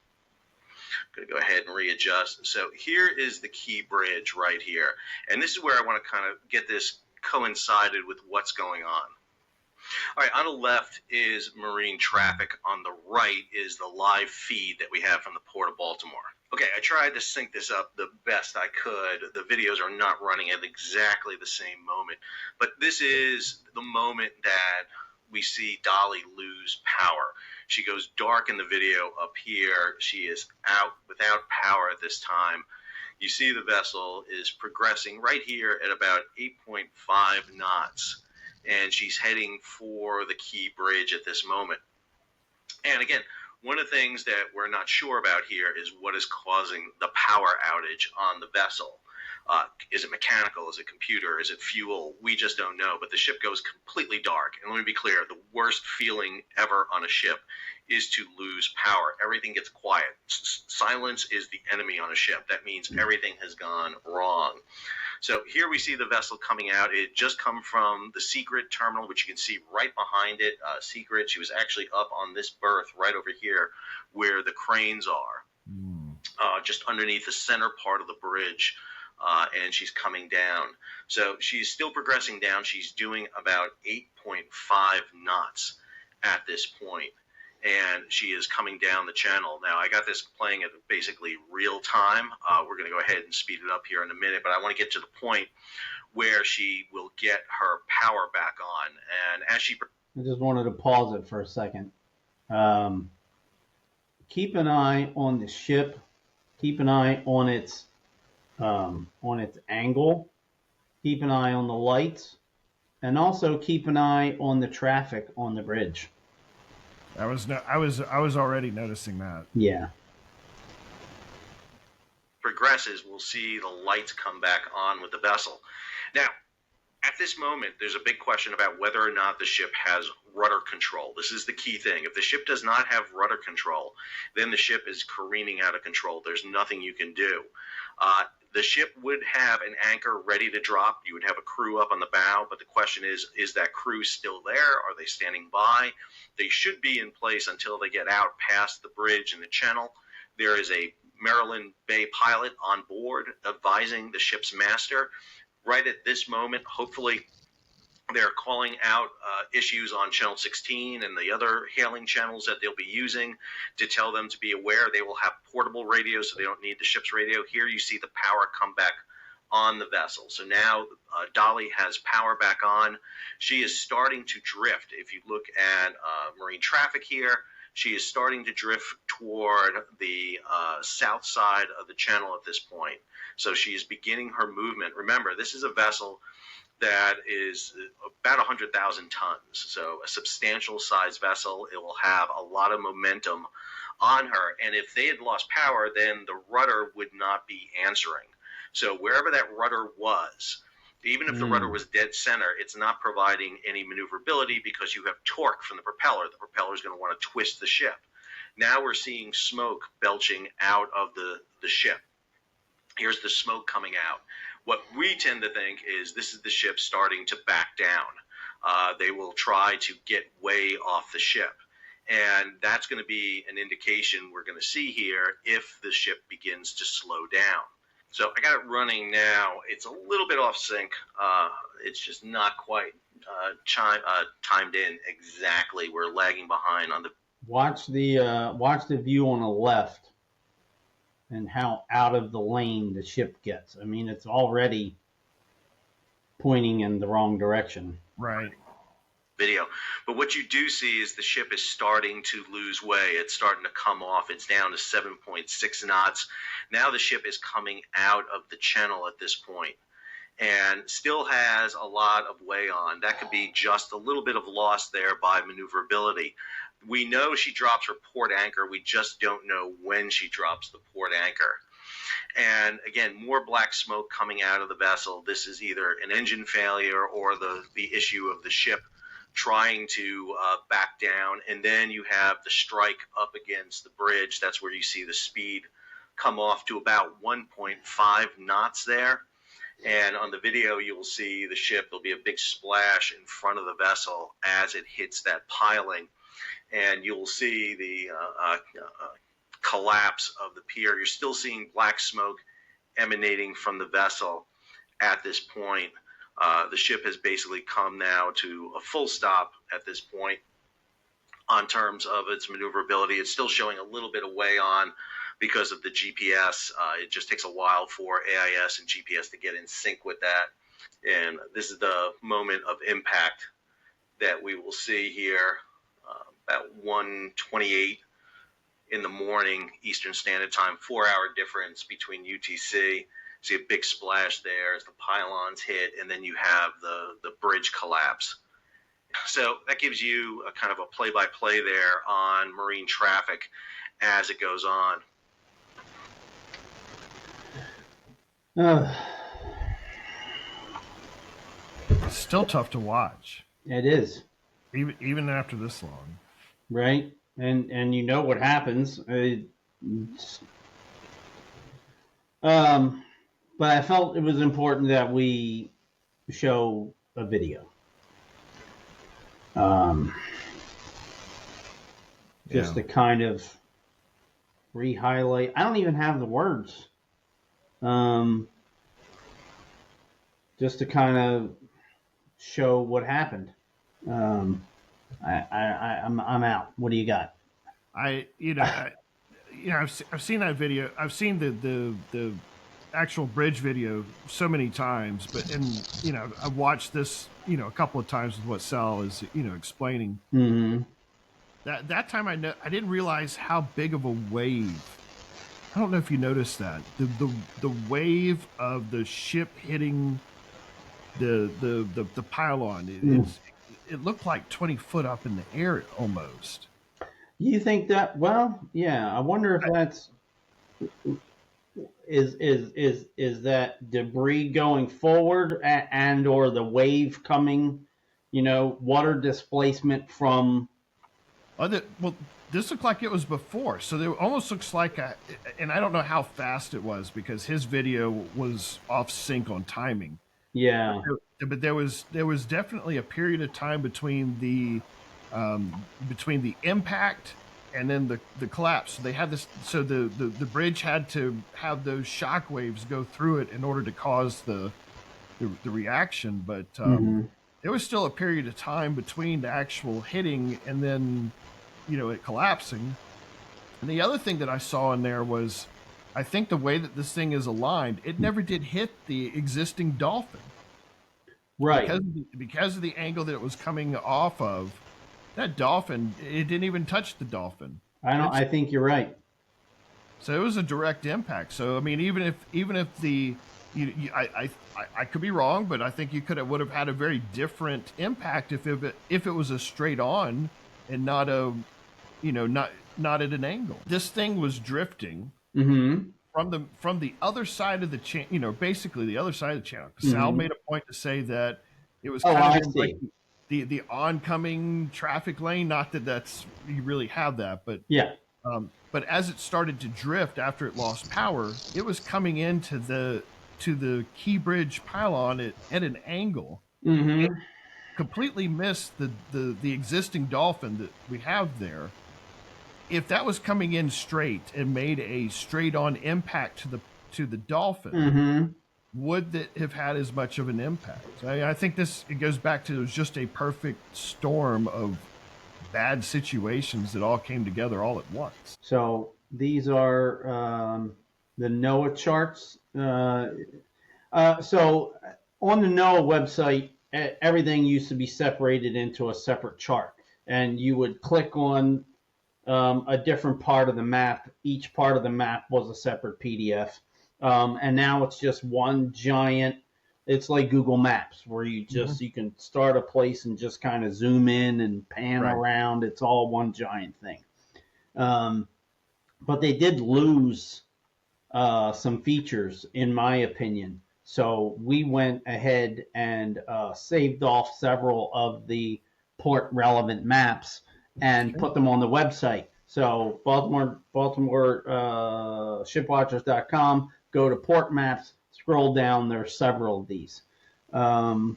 I'm going to go ahead and readjust. So here is the key bridge right here. And this is where I want to kind of get this coincided with what's going on. All right, on the left is marine traffic. On the right is the live feed that we have from the Port of Baltimore. Okay, I tried to sync this up the best I could. The videos are not running at exactly the same moment, but this is the moment that we see Dolly lose power. She goes dark in the video up here. She is out without power at this time. You see the vessel is progressing right here at about 8.5 knots, and she's heading for the key bridge at this moment. And again, one of the things that we're not sure about here is what is causing the power outage on the vessel. Is it mechanical? Is it computer? Is it fuel? We just don't know. But the ship goes completely dark. And let me be clear, the worst feeling ever on a ship is to lose power. Everything gets quiet. Silence is the enemy on a ship. That means everything has gone wrong. So here we see the vessel coming out. It just come from the Secret terminal, which you can see right behind it. Secret, she was actually up on this berth right over here where the cranes are, just underneath the center part of the bridge. And she's coming down. So she's still progressing down. She's doing about 8.5 knots at this point, and she is coming down the channel. Now, I got this playing at basically real time. We're going to go ahead and speed it up here in a minute, but I want to get to the point where she will get her power back on. And as she... I just wanted to pause it for a second. Keep an eye on the ship. Keep an eye on its angle. Keep an eye on the lights, and also keep an eye on the traffic on the bridge. I was already noticing that. Yeah. Progresses, we'll see the lights come back on with the vessel. Now, At this moment, there's a big question about whether or not the ship has rudder control. This is the key thing. If the ship does not have rudder control, then the ship is careening out of control. There's nothing you can do. The ship would have an anchor ready to drop. You would have a crew up on the bow, but the question is that crew still there? Are they standing by? They should be in place until they get out past the bridge and the channel. There is a Maryland Bay pilot on board advising the ship's master. Right at this moment, hopefully, they're calling out issues on Channel 16 and the other hailing channels that they'll be using to tell them to be aware. They will have portable radios, so they don't need the ship's radio. Here you see the power come back on the vessel. So now Dolly has power back on. She is starting to drift. If you look at marine traffic here, she is starting to drift toward the south side of the channel at this point. So she is beginning her movement. Remember, this is a vessel that is about 100,000 tons. So a substantial size vessel. It will have a lot of momentum on her. And if they had lost power, then the rudder would not be answering. So wherever that rudder was, even if the rudder was dead center, it's not providing any maneuverability because you have torque from the propeller. The propeller is going to want to twist the ship. Now we're seeing smoke belching out of the ship. Here's the smoke coming out. What we tend to think is this is the ship starting to back down. They will try to get way off the ship. And that's going to be an indication we're going to see here if the ship begins to slow down. So I got it running now. It's a little bit off sync. It's just not quite timed in exactly. We're lagging behind on the. Watch the view on the left and how out of the lane the ship gets. I mean, it's already pointing in the wrong direction. Right. Video. But what you do see is the ship is starting to lose way. It's starting to come off. It's down to 7.6 knots. Now the ship is coming out of the channel at this point and still has a lot of way on. That could be just a little bit of loss there by maneuverability. We know she drops her port anchor. We just don't know when she drops the port anchor. And again, more black smoke coming out of the vessel. This is either an engine failure or the issue of the ship trying to back down. And then you have the strike up against the bridge. That's where you see the speed come off to about 1.5 knots there. And on the video, you will see the ship. There'll be a big splash in front of the vessel as it hits that piling. And you'll see the collapse of the pier. You're still seeing black smoke emanating from the vessel at this point. The ship has basically come now to a full stop at this point on terms of its maneuverability. It's still showing a little bit of way on because of the GPS. It just takes a while for AIS and GPS to get in sync with that. And this is the moment of impact that we will see here. About 1:28 in the morning, Eastern Standard Time, 4-hour difference between UTC. See a big splash there as the pylons hit, and then you have the bridge collapse. So that gives you a kind of a play-by-play there on marine traffic as it goes on. It's still tough to watch. It is. Even after this long. Right. And you know what happens. But I felt it was important that we show a video. Just to kind of re-highlight. I don't even have the words. Just to kind of show what happened. I'm out. What do you got? I've seen that video. I've seen the actual bridge video so many times, but I've watched this a couple of times with what Sal is explaining. Mm-hmm. That time I didn't realize how big of a wave. I don't know if you noticed that the wave of the ship hitting the pylon. It looked like 20 foot up in the air almost. You think that? Well, yeah. I wonder if that's. is that debris going forward and or the wave coming, water displacement from? Well, this looked like it was before, so it almost looks like and I don't know how fast it was because his video was off sync on timing. Yeah. But there was definitely a period of time between the impact and then the collapse. So they had this. So the bridge had to have those shock waves go through it in order to cause the reaction. But there was still a period of time between the actual hitting and then it collapsing. And the other thing that I saw in there was, I think the way that this thing is aligned, it never did hit the existing dolphin. Right. Because of the angle that it was coming off of, that dolphin, it didn't even touch the dolphin. I think you're right. So it was a direct impact. So I mean, even if I could be wrong, but I think would have had a very different impact if it was a straight on and not not at an angle. This thing was drifting from the other side of the channel, basically the other side of the channel. Sal made a point to say that it was kind of like the oncoming traffic lane. Not that you really have that, but yeah. But as it started to drift after it lost power, it was coming into the Key Bridge pylon at an angle. It completely missed the existing dolphin that we have there. If that was coming in straight and made a straight on impact to the dolphin, would that have had as much of an impact? I think it goes back to, it was just a perfect storm of bad situations that all came together all at once. So these are the NOAA charts. So on the NOAA website, everything used to be separated into a separate chart, and you would click on a different part of the map. Each part of the map was a separate PDF. And now it's just one giant, it's like Google Maps where you you can start a place and just kind of zoom in and pan around. It's all one giant thing. But they did lose some features, in my opinion. So we went ahead and saved off several of the port relevant maps and put them on the website. So Baltimore shipwatchers.com, go to port maps, scroll down, there's several of these. And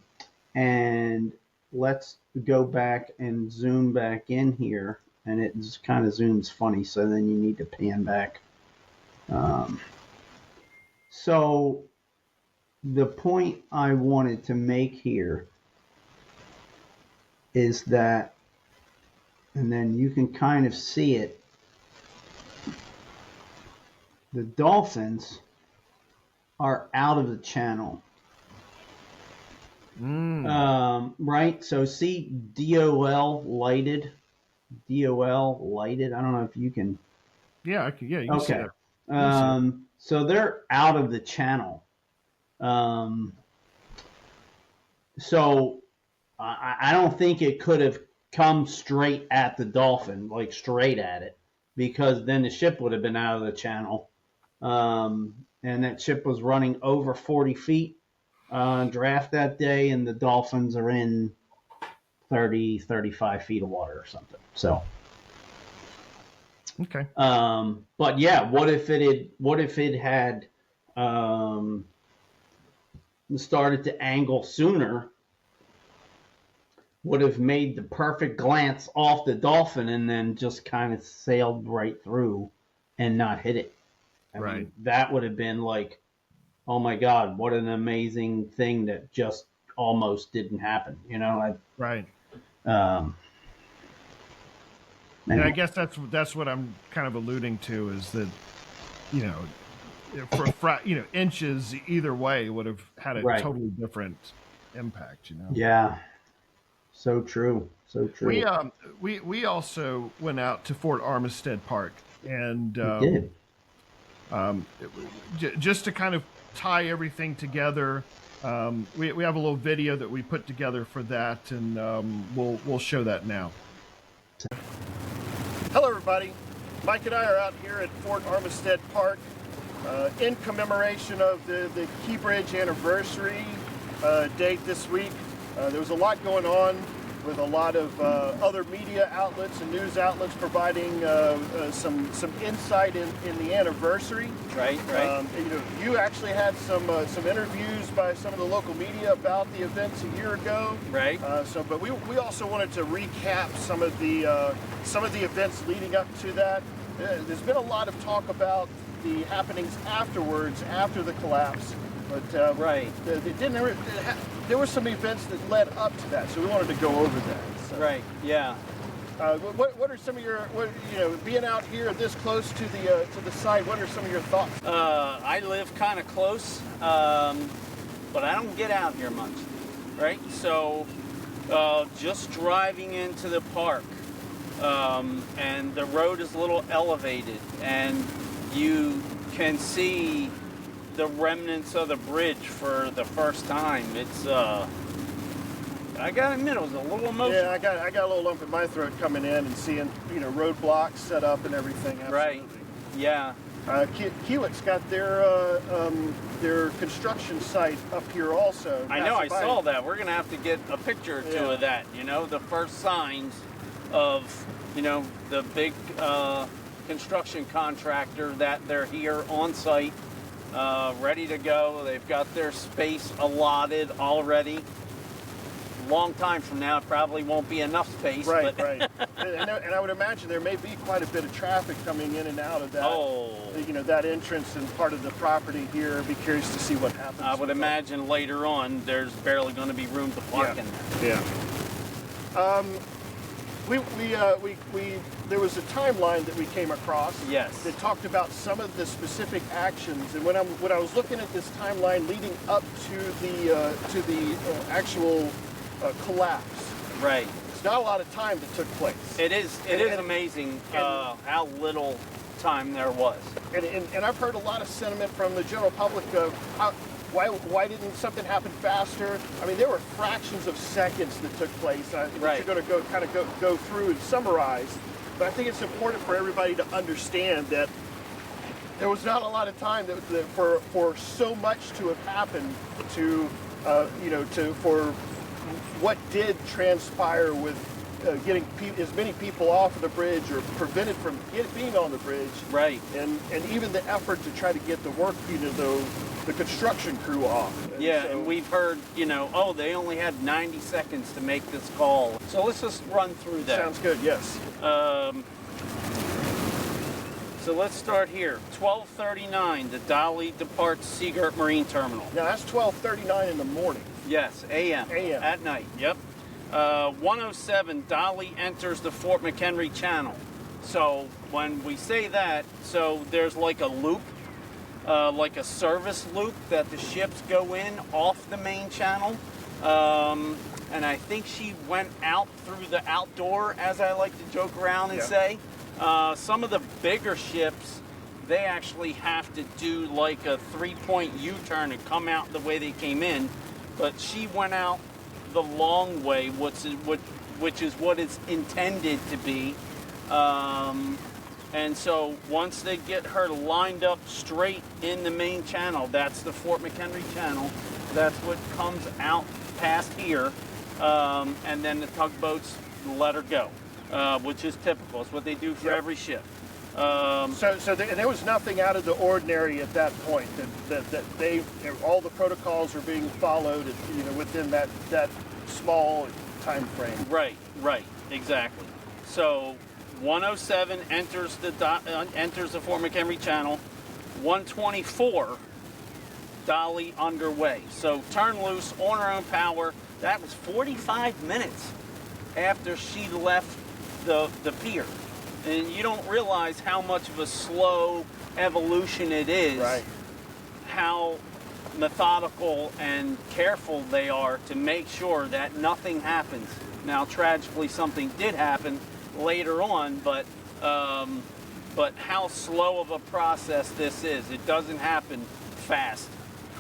let's go back and zoom back in here, and it just kind of zooms funny, so then you need to pan back. So the point I wanted to make here is that, and then you can kind of see it, the dolphins are out of the channel. Right? So see DOL lighted? DOL lighted? I don't know if you can. Yeah, I can. Yeah, you can see that. So they're out of the channel. So I don't think it could have come straight at the dolphin, like straight at it, because then the ship would have been out of the channel. And that ship was running over 40 feet draft that day, and the dolphins are in 30, 35 feet of water or something. So, okay. But yeah, what if it had started to angle sooner? Would have made the perfect glance off the dolphin and then just kind of sailed right through and not hit it. I mean, that would have been like, oh my God, what an amazing thing that just almost didn't happen, Right. And I guess that's what I'm kind of alluding to, is that, for inches either way would have had a totally different impact, Yeah. So true. So true. We also went out to Fort Armistead Park, and we did. Just to kind of tie everything together. We have a little video that we put together for that, and we'll show that now. Hello, everybody. Mike and I are out here at Fort Armistead Park. In commemoration of the Key Bridge anniversary date this week, there was a lot going on with a lot of other media outlets and news outlets providing some insight in the anniversary. Right. You actually had some interviews by some of the local media about the events a year ago. Right. But we also wanted to recap some of the events leading up to that. There's been a lot of talk about the happenings afterwards, after the collapse. But right. There were some events that led up to that, so we wanted to go over that. So, right. Yeah. What are some of your, being out here this close to the site? What are some of your thoughts? I live kind of close, but I don't get out here much. Right. So just driving into the park, and the road is a little elevated, and you can see the remnants of the bridge for the first time. It's I gotta admit, it was a little emotional. Yeah, I got a little lump in my throat coming in and seeing roadblocks set up and everything. Absolutely. Right. Yeah. Kiewit's got their construction site up here also. I know. I saw that. We're gonna have to get a picture or two of that. The first signs of the big construction contractor that they're here on site. Ready to go. They've got their space allotted already. Long time from now, it probably won't be enough space. Right, but right. And I would imagine there may be quite a bit of traffic coming in and out of that. Oh. That entrance and part of the property here. I'd be curious to see what happens. I would imagine later on, there's barely going to be room to park in there. Yeah. There was a timeline that we came across. Yes. That talked about some of the specific actions, and when I was looking at this timeline leading up to the actual collapse. Right. It's not a lot of time that took place. It is amazing how little time there was. And I've heard a lot of sentiment from the general public of why didn't something happen faster? I mean, there were fractions of seconds that took place that right. you're going to go through and summarize. But I think it's important for everybody to understand that there was not a lot of time for so much to have happened for what did transpire with getting as many people off of the bridge or prevented from being on the bridge. Right. And even the effort to try to get the the construction crew off. And we've heard, they only had 90 seconds to make this call. So let's just run through that. Sounds good, yes. So let's start here. 12:39, the Dolly departs Seagirt Marine Terminal. Now that's 12:39 in the morning. Yes, a.m. A.m. At night, yep. 1:07, Dolly enters the Fort McHenry Channel. So when we say that, so there's like a loop, like a service loop that the ships go in off the main channel. And I think she went out through the outdoor, as I like to joke around and say. Some of the bigger ships, they actually have to do like a 3-point U-turn and come out the way they came in. But she went out the long way, which is what it's intended to be. And so once they get her lined up straight in the main channel, that's the Fort McHenry Channel, that's what comes out past here, and then the tugboats let her go, which is typical. It's what they do for every ship. So there was nothing out of the ordinary at that point. That all the protocols are being followed, within that small time frame. Right, exactly. So 1:07 enters the Fort McHenry Channel. 1:24, Dolly underway. So turn loose on her own power. That was 45 minutes after she left the pier. And you don't realize how much of a slow evolution it is. Right. How methodical and careful they are to make sure that nothing happens. Now, tragically, something did happen later on, but how slow of a process this is. It doesn't happen fast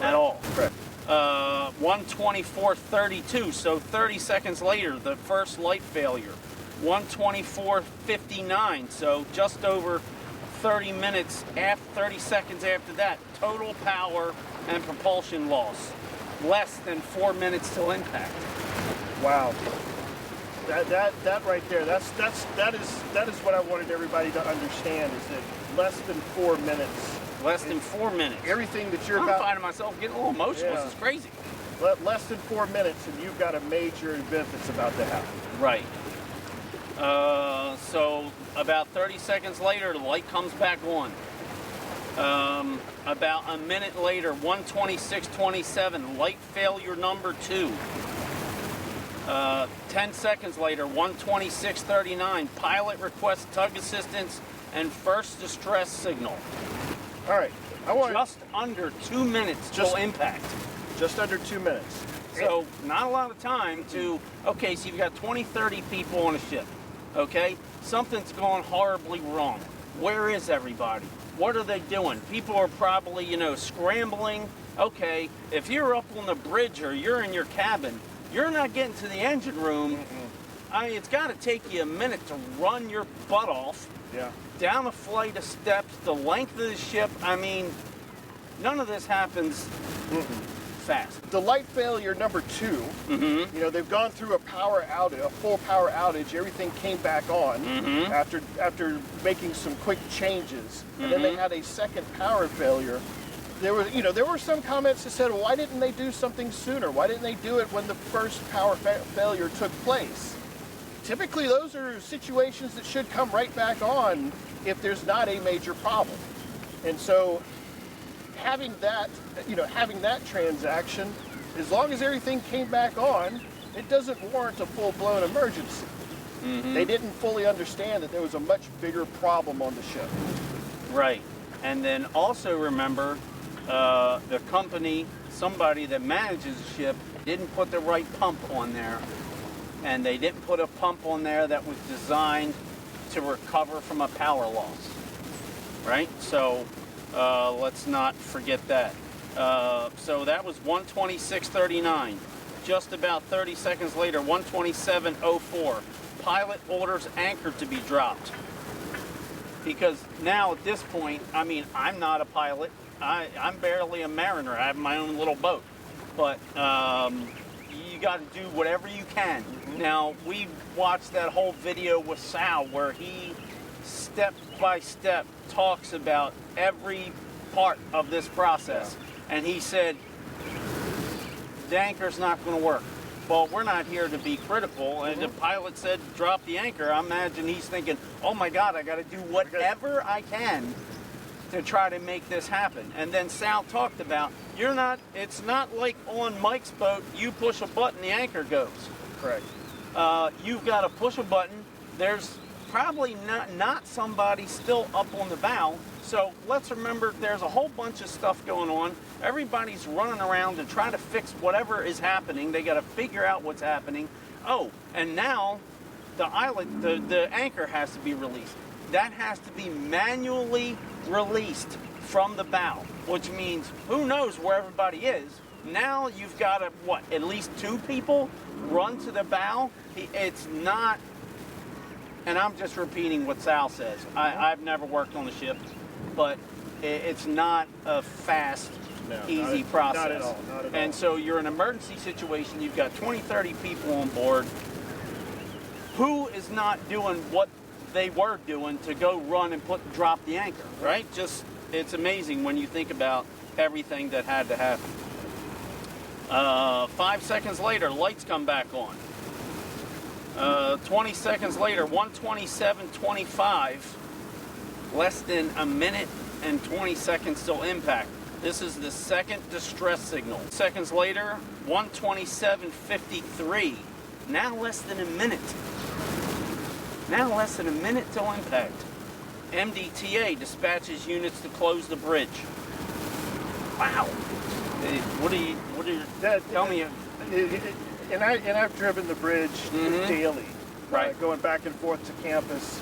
at all. Correct. 1:24:32, so 30 seconds later, the first light failure. 1:24:59, so just over 30 minutes, 30 seconds after that, total power and propulsion loss. Less than 4 minutes till impact. Wow. That right there, that is what I wanted everybody to understand, is that less than 4 minutes. Less than 4 minutes. Everything that you're I'm about, finding myself getting a little emotional. Yeah. This is crazy. less than 4 minutes, and you've got a major event that's about to happen. Right. So about 30 seconds later, the light comes back on. About a minute later, 126.27, light failure number 2. 10 seconds later, 126.39, pilot requests tug assistance and first distress signal. All right, I want Just under 2 minutes till impact. just under 2 minutes. So not a lot of time to, okay, so you've got 20, 30 people on a ship, okay? Something's gone horribly wrong. Where is everybody? What are they doing? People are probably, scrambling. Okay, if you're up on the bridge or you're in your cabin, you're not getting to the engine room. It's got to take you a minute to run your butt off Yeah. down a flight of steps, the length of the ship. None of this happens fast. The light failure number 2, they've gone through a power outage, a full power outage. Everything came back on after making some quick changes, and then they had a second power failure. There were some comments that said, well, why didn't they do something sooner? Why didn't they do it when the first power failure took place? Typically, those are situations that should come right back on if there's not a major problem. And so having that transaction, as long as everything came back on, it doesn't warrant a full-blown emergency. They didn't fully understand that there was a much bigger problem on the ship. Right. And then also remember, the company, somebody that manages the ship, didn't put the right pump on there. And they didn't put a pump on there that was designed to recover from a power loss. Right? So let's not forget that. So that was 126.39. Just about 30 seconds later, 127.04. Pilot orders anchor to be dropped. Because now at this point, I'm not a pilot. I'm barely a mariner. I have my own little boat. But you got to do whatever you can. Now, we watched that whole video with Sal where he step by step talks about every part of this process. Yeah. And he said, the anchor's not going to work. Well, we're not here to be critical. And the pilot said, drop the anchor. I imagine he's thinking, oh my God, I got to do whatever I can to try to make this happen. And then Sal talked about, it's not like on Mike's boat, you push a button, the anchor goes. Correct. You've got to push a button. There's probably not somebody still up on the bow. So let's remember there's a whole bunch of stuff going on. Everybody's running around to try to fix whatever is happening. They got to figure out what's happening. Oh, and now the anchor has to be released. That has to be manually released from the bow, which means who knows where everybody is. Now you've got to, at least 2 people run to the bow. It's not, and I'm just repeating what Sal says. I've never worked on a ship, but it's not a fast, easy process. Not at all. Not at all. And so you're in an emergency situation. You've got 20, 30 people on board. Who is not doing what they were doing to go run and drop the anchor, right? It's amazing when you think about everything that had to happen. 5 seconds later, lights come back on. 20 seconds later, 127.25, less than a minute and 20 seconds till impact. This is the second distress signal. Seconds later, 127.53, now less than a minute. Now less than a minute till impact. MDTA dispatches units to close the bridge. Wow. Tell me. And I've driven the bridge daily, Right. Going back and forth to campus,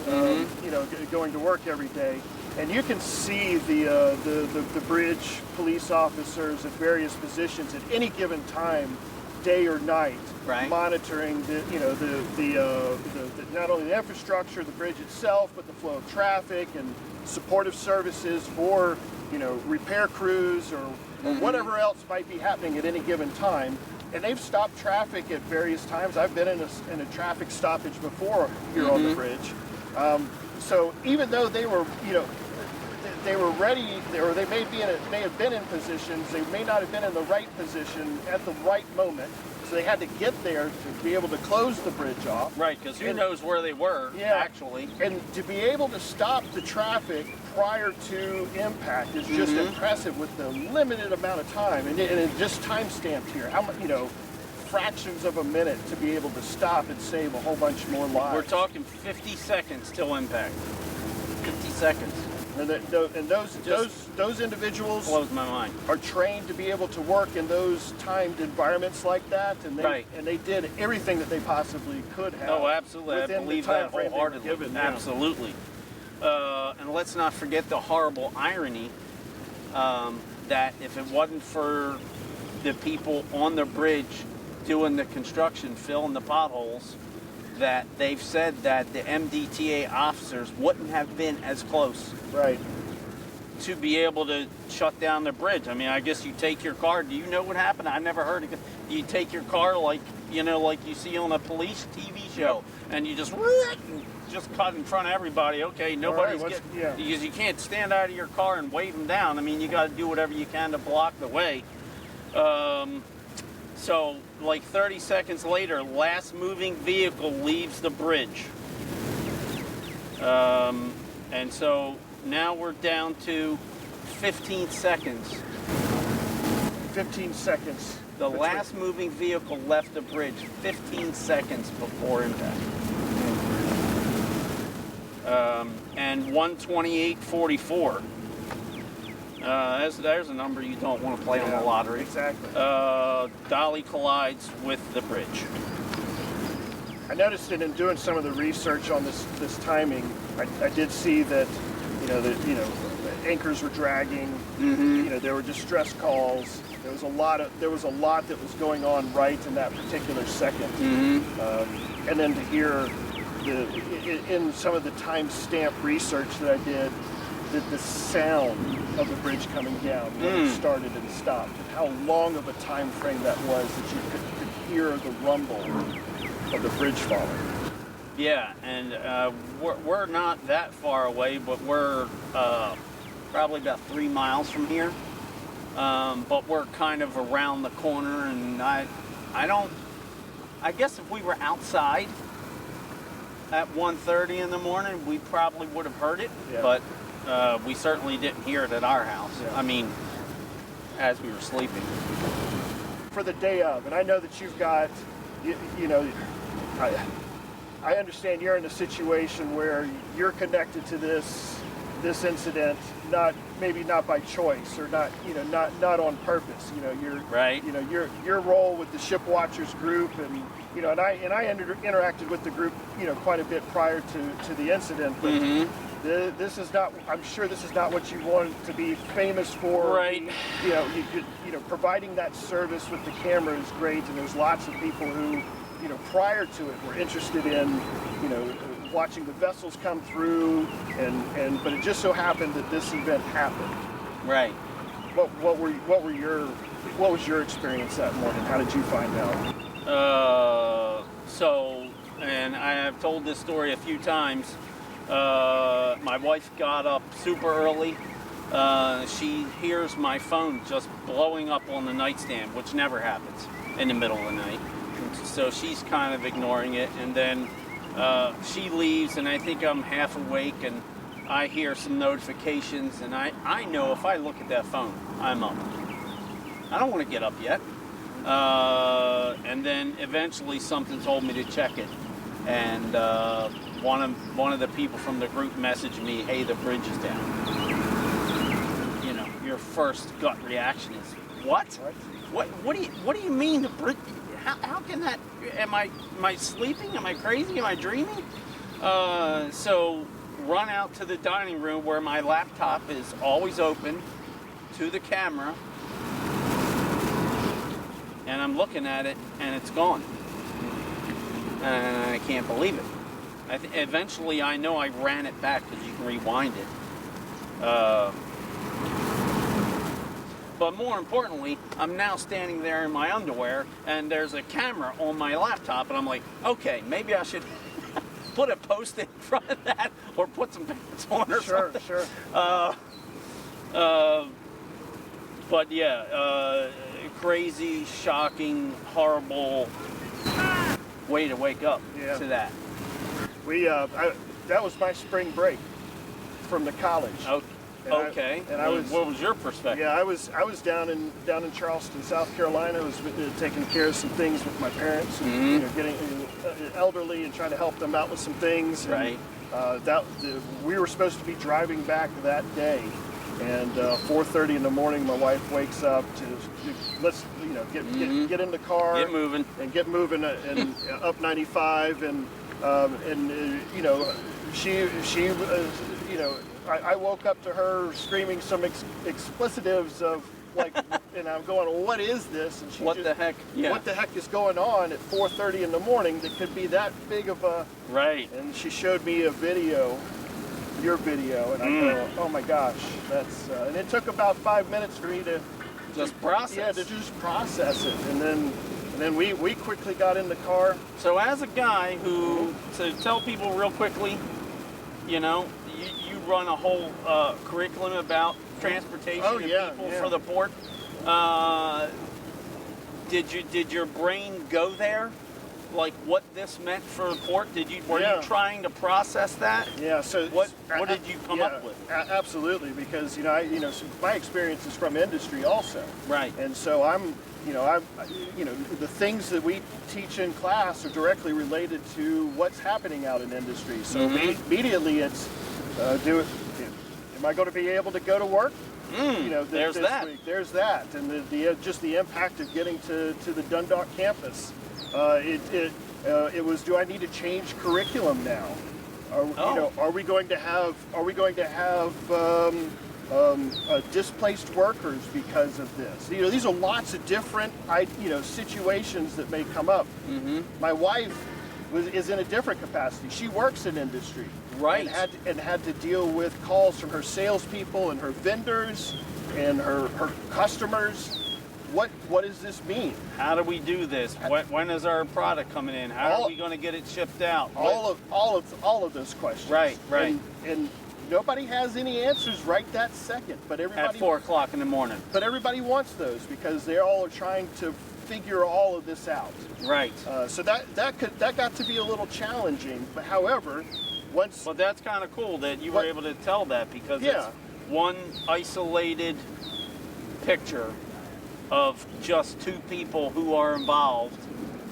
going to work every day, and you can see the bridge police officers at various positions at any given time day or night, Right. monitoring the not only the infrastructure, the bridge itself, but the flow of traffic and supportive services for repair crews or whatever else might be happening at any given time. And they've stopped traffic at various times. I've been in a traffic stoppage before here on the bridge. So even though they were, they were ready, or they may have been in positions, they may not have been in the right position at the right moment. So they had to get there to be able to close the bridge off. Right, because who knows where they were, actually. And to be able to stop the traffic prior to impact is just impressive with the limited amount of time. And it just time stamped here. How much, fractions of a minute to be able to stop and save a whole bunch more lives. We're talking 50 seconds till impact. 50 seconds. And those individuals Blows my mind. are trained to be able to work in those timed environments like that, and they did everything that they possibly could have. Oh, absolutely. I believe that wholeheartedly. Absolutely. And let's not forget the horrible irony that if it wasn't for the people on the bridge doing the construction, filling the potholes, that they've said that the MDTA officers wouldn't have been as close to be able to shut down the bridge. I mean, I guess you take your car. Do you know what happened? I never heard it. You take your car like you see on a police TV show, and you just cut in front of everybody. Okay, nobody's because you can't stand out of your car and wave them down. I mean, you got to do whatever you can to block the way. So, like 30 seconds later, last moving vehicle leaves the bridge. And so now we're down to 15 seconds. 15 seconds. The last moving vehicle left the bridge 15 seconds before impact. And 128.44. There's a number you don't want to play on the lottery. Exactly. Dolly collides with the bridge. I noticed that in doing some of the research on this timing, I did see that the anchors were dragging. There were distress calls. There was a lot that was going on right in that particular second. And then to hear in some of the time-stamp research that I did, the sound of the bridge coming down when it started and stopped, and how long of a time frame that was that you could hear the rumble of the bridge falling. Yeah, and we're not that far away, but we're probably about 3 miles from here. But we're kind of around the corner, and I guess if we were outside at 1:30 in the morning, we probably would have heard it, but we certainly didn't hear it at our house. I mean, as we were sleeping. For the day of, and I know that you've got, I understand you're in a situation where you're connected to this incident, maybe not by choice or not on purpose. Your role with the Ship Watchers group, and I interacted with the group quite a bit prior to the incident, but this is not. I'm sure this is not what you want to be famous for. Right. Providing that service with the camera is great, and there's lots of people who, prior to it, were interested in, watching the vessels come through, but it just so happened that this event happened. Right. What was your experience that morning? How did you find out? And I have told this story a few times. My wife got up super early. She hears my phone just blowing up on the nightstand, which never happens in the middle of the night. So she's kind of ignoring it, and then she leaves, and I think I'm half awake, and I hear some notifications, and I know if I look at that phone, I'm up. I don't want to get up yet. And then eventually something told me to check it, and one of the people from the group messaged me, "Hey, the bridge is down." Your first gut reaction is, "What? What do you mean the bridge? How can that? Am I sleeping? Am I crazy? Am I dreaming?" So run out to the dining room where my laptop is always open to the camera. and I'm looking at it, and it's gone. And I can't believe it. Eventually, I know I ran it back because you can rewind it. But more importantly, I'm now standing there in my underwear, and there's a camera on my laptop, and I'm like, okay, maybe I should put a post in front of that, or put some pants on or something. Sure. But yeah, crazy, shocking, horrible way to wake up to that. That was my spring break from the college. Okay. What was your perspective? Yeah, I was down in Charleston, South Carolina. I was taking care of some things with my parents, and getting elderly and trying to help them out with some things. Right. We were supposed to be driving back that day, and 4:30 in the morning, my wife wakes up to let's get in the car, get moving, and up 95, and she I woke up to her screaming some explicitives of like, and I'm going, what is this? And she what the heck? Yeah. What the heck is going on at 4:30 in the morning that could be that big of a... Right. And she showed me a video, your video, and I go, oh my gosh, that's... and it took about 5 minutes for me to... Just process. Yeah, to just process it. And then we quickly got in the car. So as a guy who, to tell people real quickly, you run a whole curriculum about transportation of people for the port. Did your brain go there? Like what this meant for the port? Were you trying to process that? Yeah. So what did you come up with? Absolutely, because so my experience is from industry also. Right. And so the things that we teach in class are directly related to what's happening out in industry. So immediately it's am I going to be able to go to work? There's that. Week? There's that, and just the impact of getting to the Dundalk campus. It was. Do I need to change curriculum now? Are we going to have displaced workers because of this? These are lots of different situations that may come up. My wife is in a different capacity. She works in industry. Right. And had to deal with calls from her salespeople and her vendors and her customers. What does this mean? How do we do this? When is our product coming in? How are we going to get it shipped out? All of those questions. Right. And nobody has any answers right that second. But everybody at 4 o'clock in the morning. But everybody wants those because they all are trying to figure all of this out. Right. So that got to be a little challenging. But however, once. Well, that's kind of cool that you were able to tell that because it's one isolated picture of just two people who are involved,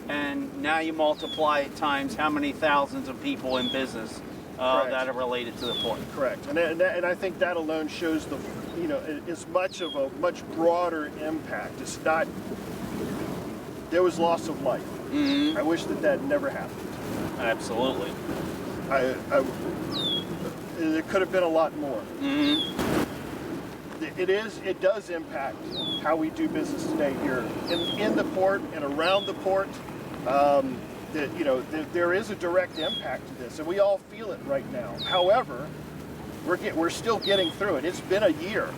and now you multiply it times how many thousands of people in business that are related to the port. Correct, and I think that alone shows as much of a much broader impact. It's not. There was loss of life. I wish that never happened. Absolutely. There could have been a lot more. It does impact how we do business today here in the port and around the port. There is a direct impact to this, and we all feel it right now. However, we're still getting through it. It's been a year.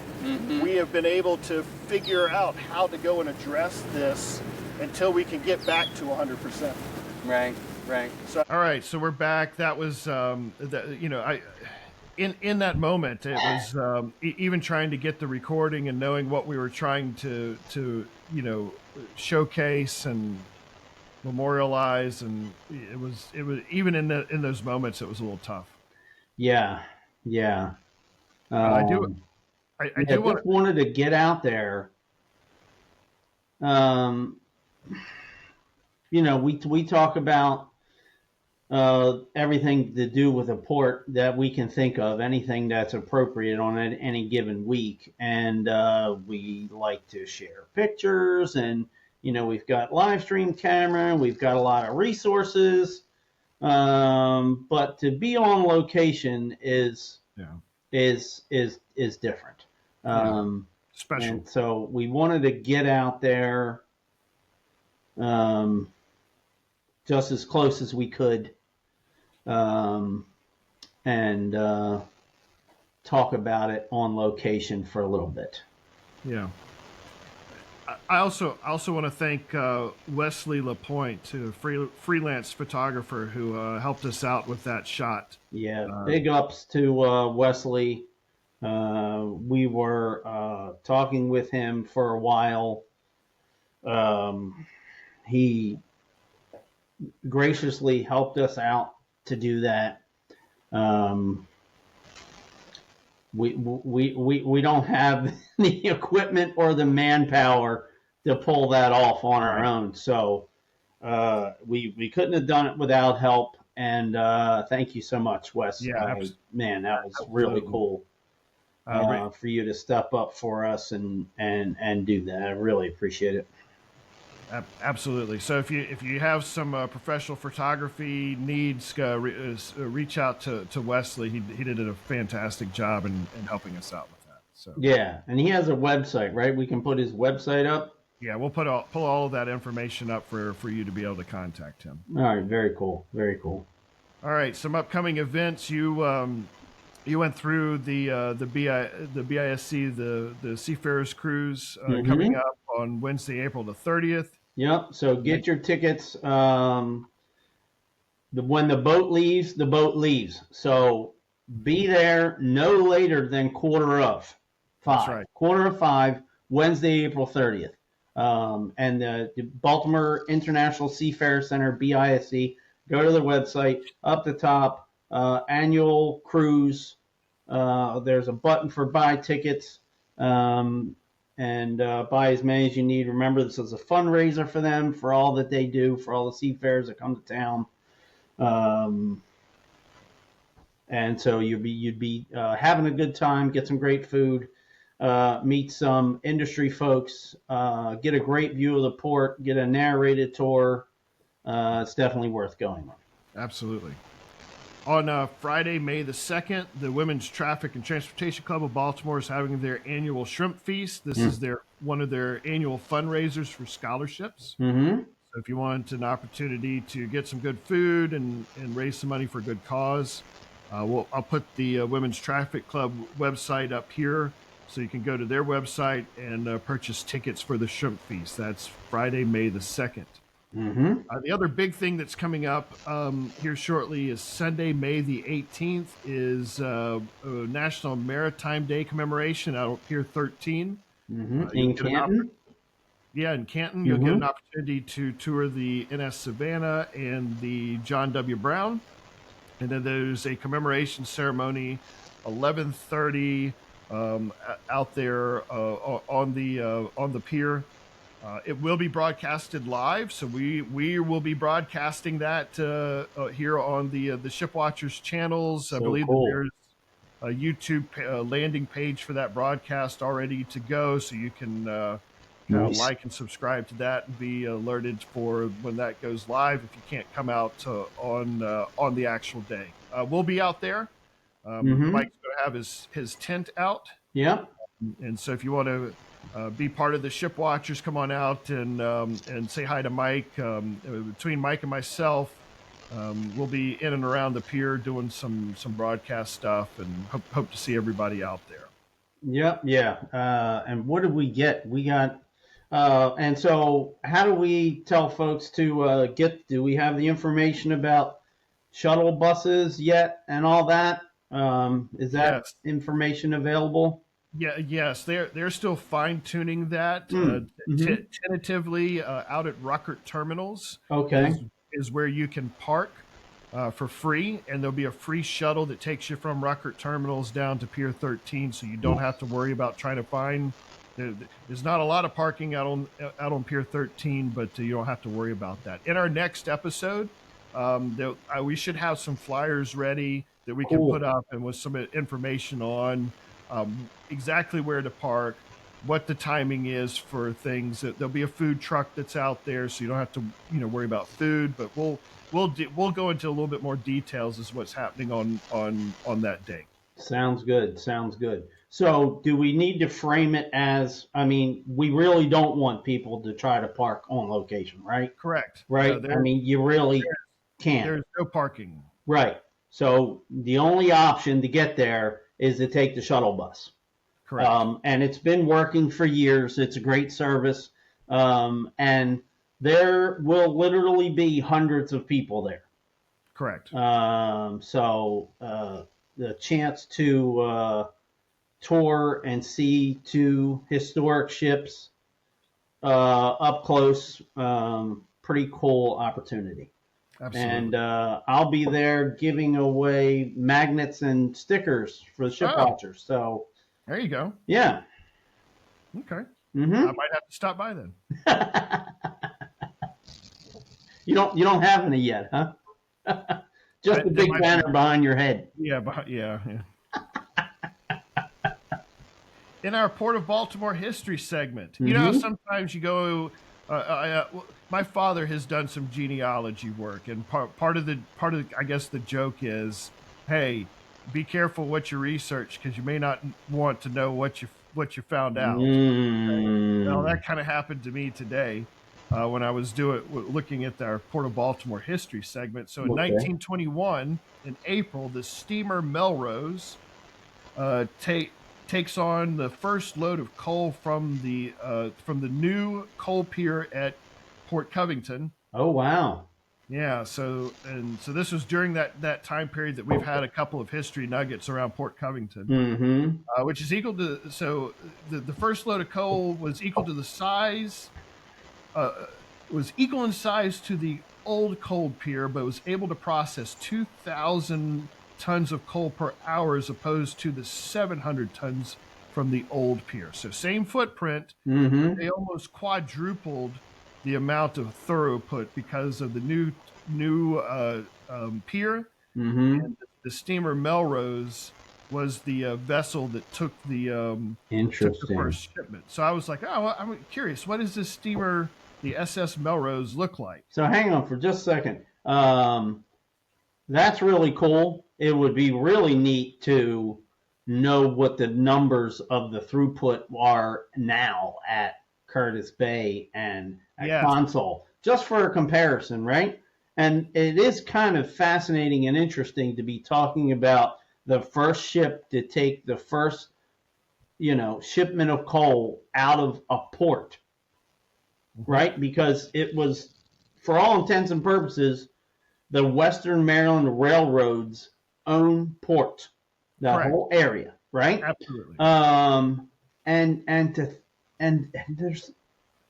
We have been able to figure out how to go and address this until we can get back to 100%. Right. So, all right, so we're back. That was in that moment, it was even trying to get the recording and knowing what we were trying to showcase and memorialize, and it was even in those moments it was a little tough. Yeah. I wanted to get out there. We talk about everything to do with a port that we can think of, anything that's appropriate on any given week. And we like to share pictures, and, we've got live stream camera, we've got a lot of resources. But to be on location is different. Special. And so we wanted to get out there just as close as we could, and talk about it on location for a little bit. Yeah. I also want to thank Wesley Lapointe, a freelance photographer who helped us out with that shot. Yeah, big ups to Wesley. We were talking with him for a while. He graciously helped us out to do that. We don't have the equipment or the manpower to pull that off on our own. So we couldn't have done it without help. And thank you so much, Wes. Yeah, man, that was really cool for you to step up for us and do that. I really appreciate it. Absolutely. So if you have some professional photography needs, reach out to Wesley. He did a fantastic job in helping us out with that. So yeah, and he has a website, right? We can put his website up. Yeah, we'll pull all of that information up for you to be able to contact him. All right, very cool, very cool. All right, some upcoming events. You went through the BISC, the Seafarers Cruise coming up on Wednesday, April the 30th. Yep. So get your tickets. When the boat leaves. So be there no later than 4:45. That's right. 4:45, Wednesday, April 30th. And the Baltimore International Seafarer Center, BISC. Go to the website. Up the top, annual cruise. There's a button for buy tickets. And buy as many as you need. Remember, this is a fundraiser for them, for all that they do, for all the seafarers that come to town. And so you'd be having a good time, get some great food, meet some industry folks, get a great view of the port, get a narrated tour. It's definitely worth going on. Absolutely. On Friday, May the 2nd, the Women's Traffic and Transportation Club of Baltimore is having their annual shrimp feast. This is one of their annual fundraisers for scholarships. Mm-hmm. So if you want an opportunity to get some good food and raise some money for a good cause, I'll put the Women's Traffic Club website up here so you can go to their website and purchase tickets for the shrimp feast. That's Friday, May the 2nd. Mm-hmm. The other big thing that's coming up here shortly is Sunday, May the 18th, is National Maritime Day commemoration out of Pier 13. Mm-hmm. In Canton? In Canton. You'll get an opportunity to tour the NS Savannah and the John W. Brown. And then there's a commemoration ceremony, 11:30 out there on the pier. It will be broadcasted live, so we will be broadcasting that here on the Shipwatchers channels. I believe that there's a YouTube landing page for that broadcast already to go, so you can like and subscribe to that and be alerted for when that goes live if you can't come out on the actual day. We'll be out there. Mike's going to have his tent out. Yep. And so if you want to be part of the Ship Watchers, come on out and say hi to Mike. Between Mike and myself, we'll be in and around the pier doing some broadcast stuff, and hope to see everybody out there. Yep, yeah. And what did we get? We got, and so how do we tell folks to do we have the information about shuttle buses yet and all that? Is that information available? Yes, they're still fine tuning that. Tentatively out at Ruckert Terminals. Okay, is where you can park for free, and there'll be a free shuttle that takes you from Ruckert Terminals down to Pier 13, so you don't have to worry about trying to find. There's not a lot of parking out on Pier 13, but you don't have to worry about that. In our next episode, we should have some flyers ready that we can put up, and with some information on exactly where to park, what the timing is for things. There'll be a food truck that's out there, so you don't have to worry about food. But we'll go into a little bit more details as what's happening on that day. Sounds good. Sounds good. So, do we need to frame it as? I mean, we really don't want people to try to park on location, right? Correct. Right. I mean, you really can't. There's no parking. Right. So the only option to get there is to take the shuttle bus. Correct. And it's been working for years. It's a great service. And there will literally be hundreds of people there. Correct. So the chance to tour and see two historic ships up close, pretty cool opportunity. Absolutely. And I'll be there giving away magnets and stickers for the ship watchers. So there you go. yeah. Okay. Mm-hmm. I might have to stop by then. You don't have any yet, huh? Just a big banner behind your head. Yeah, yeah. In our Port of Baltimore history segment, Mm-hmm. you know, sometimes you go. My father has done some genealogy work, and part of the I guess the joke is, hey, be careful what you research because you may not want to know what you found out. Well, that kind of happened to me today when I was looking at our Port of Baltimore history segment. So in 1921, in April, the steamer Melrose takes on the first load of coal from the new coal pier at Port Covington. Oh wow! Yeah, so this was during that time period that we've had a couple of history nuggets around Port Covington, which is equal to the first load of coal was equal to the size was equal in size to the old coal pier, but was able to process 2,000 tons of coal per hour as opposed to the 700 tons from the old pier. So same footprint, they almost quadrupled the amount of throughput because of the new pier. And the steamer Melrose was the vessel that took the first shipment. So I was like, oh, I'm curious, what does this steamer, the SS Melrose, look like? So hang on for just a second. That's really cool. It would be really neat to know what the numbers of the throughput are now at Curtis Bay and at Consul, just for a comparison, right? And it is kind of fascinating and interesting to be talking about the first ship to take the first, shipment of coal out of a port, right? Because it was, for all intents and purposes, the Western Maryland Railroad's own port, the whole area, right? Absolutely. And there's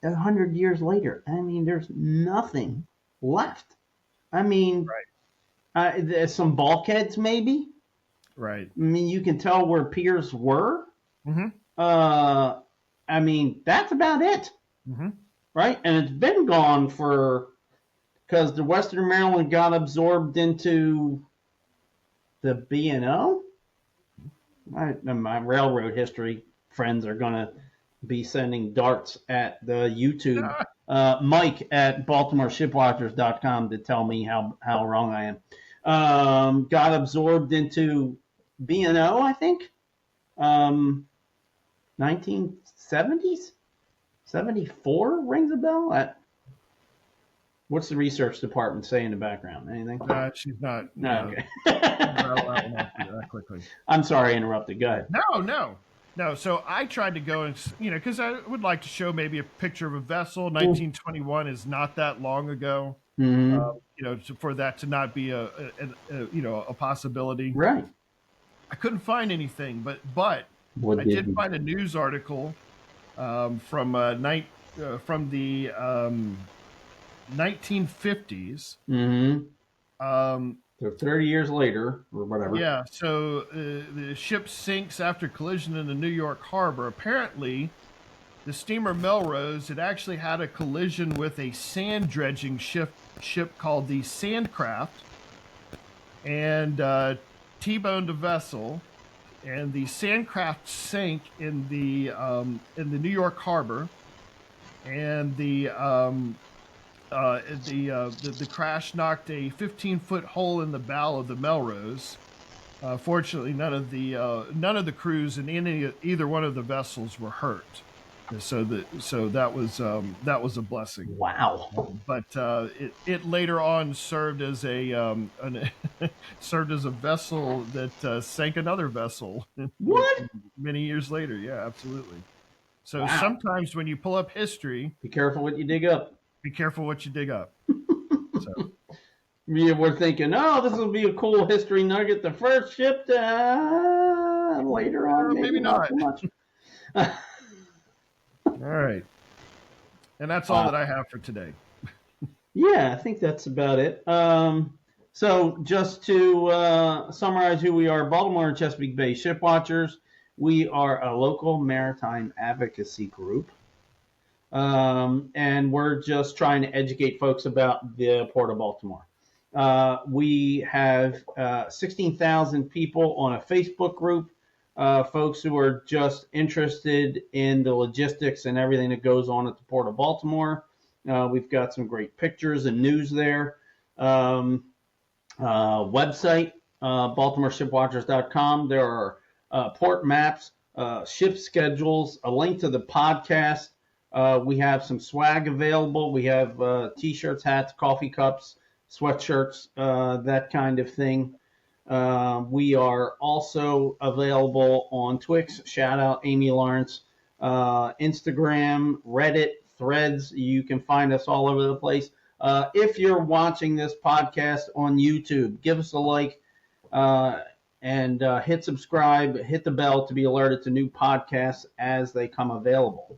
100 years later, I mean, there's nothing left. I mean, there's some bulkheads, maybe. Right. I mean, you can tell where piers were. I mean, that's about it. Right? And it's been gone because the Western Maryland got absorbed into the B&O. My railroad history friends are going to be sending darts at the YouTube. Mike at BaltimoreShipWatchers.com to tell me how wrong I am. Got absorbed into B&O, I think. 1970s? 74 rings a bell? What's the research department say in the background? Anything? She's not. No, okay. Not allowed to do that quickly. I'm sorry I interrupted. Go ahead. No. So I tried to go and, because I would like to show maybe a picture of a vessel. 1921 is not that long ago. For that to not be a possibility. Right. I couldn't find anything, but I did find a news article from the 1950s. So 30 years later, or whatever. Yeah, so the ship sinks after collision in the New York harbor. Apparently, the steamer Melrose had actually had a collision with a sand dredging ship called the Sandcraft, and T-boned a vessel. And the Sandcraft sank in the New York harbor, and the crash knocked a 15-foot hole in the bow of the Melrose, Fortunately, none of the crews in either one of the vessels were hurt. So that was a blessing. Wow. But it later on served as served as a vessel that sank another vessel. What? Many years later? Yeah, absolutely. So Wow. sometimes when you pull up history, Be careful what you dig up. be careful what you dig up. So. We're thinking, oh, this will be a cool history nugget. The first ship to, later on, maybe not so much. All right. And that's all that I have for today. Yeah, I think that's about it. So just to summarize who we are, Baltimore and Chesapeake Bay Ship Watchers. We are a local maritime advocacy group. And we're just trying to educate folks about the Port of Baltimore. We have 16,000 people on a Facebook group, folks who are just interested in the logistics and everything that goes on at the Port of Baltimore. We've got some great pictures and news there. Website, BaltimoreShipWatchers.com. There are port maps, ship schedules, a link to the podcast. We have some swag available. We have T-shirts, hats, coffee cups, sweatshirts, that kind of thing. We are also available on Twix. Shout out Amy Lawrence. Instagram, Reddit, Threads. You can find us all over the place. If you're watching this podcast on YouTube, give us a like and hit subscribe, hit the bell to be alerted to new podcasts as they come available.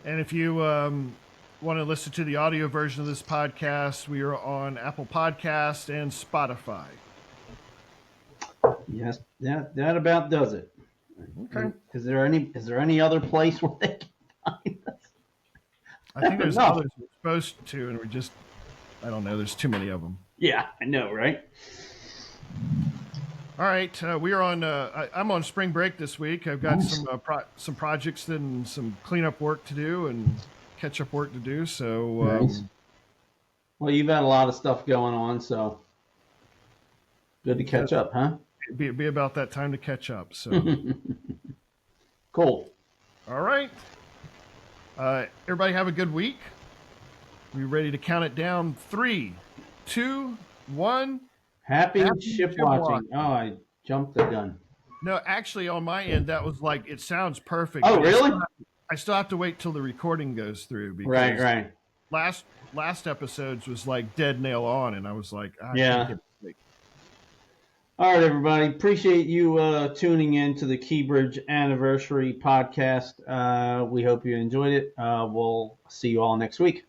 And if you want to listen to the audio version of this podcast, we are on Apple Podcasts and Spotify. Yes, that about does it. Okay. Is there any other place where they can find us? I think there's others we're supposed to, and I don't know. There's too many of them. Yeah, I know, right? All right, we are on. I'm on spring break this week. I've got some projects and some cleanup work to do and catch-up work to do. So, nice. Well, you've had a lot of stuff going on, so good to catch up, huh? Be about that time to catch up. So, cool. All right. Everybody have a good week. We ready to count it down? 3, 2, 1. Happy ship watching. Oh, I jumped the gun. No, actually, on my end, that was like, it sounds perfect. Oh, really? I still have to wait till the recording goes through. Because right. Last episodes was like dead nail on, and I was like, yeah. All right, everybody. Appreciate you tuning in to the Keybridge Anniversary podcast. We hope you enjoyed it. We'll see you all next week.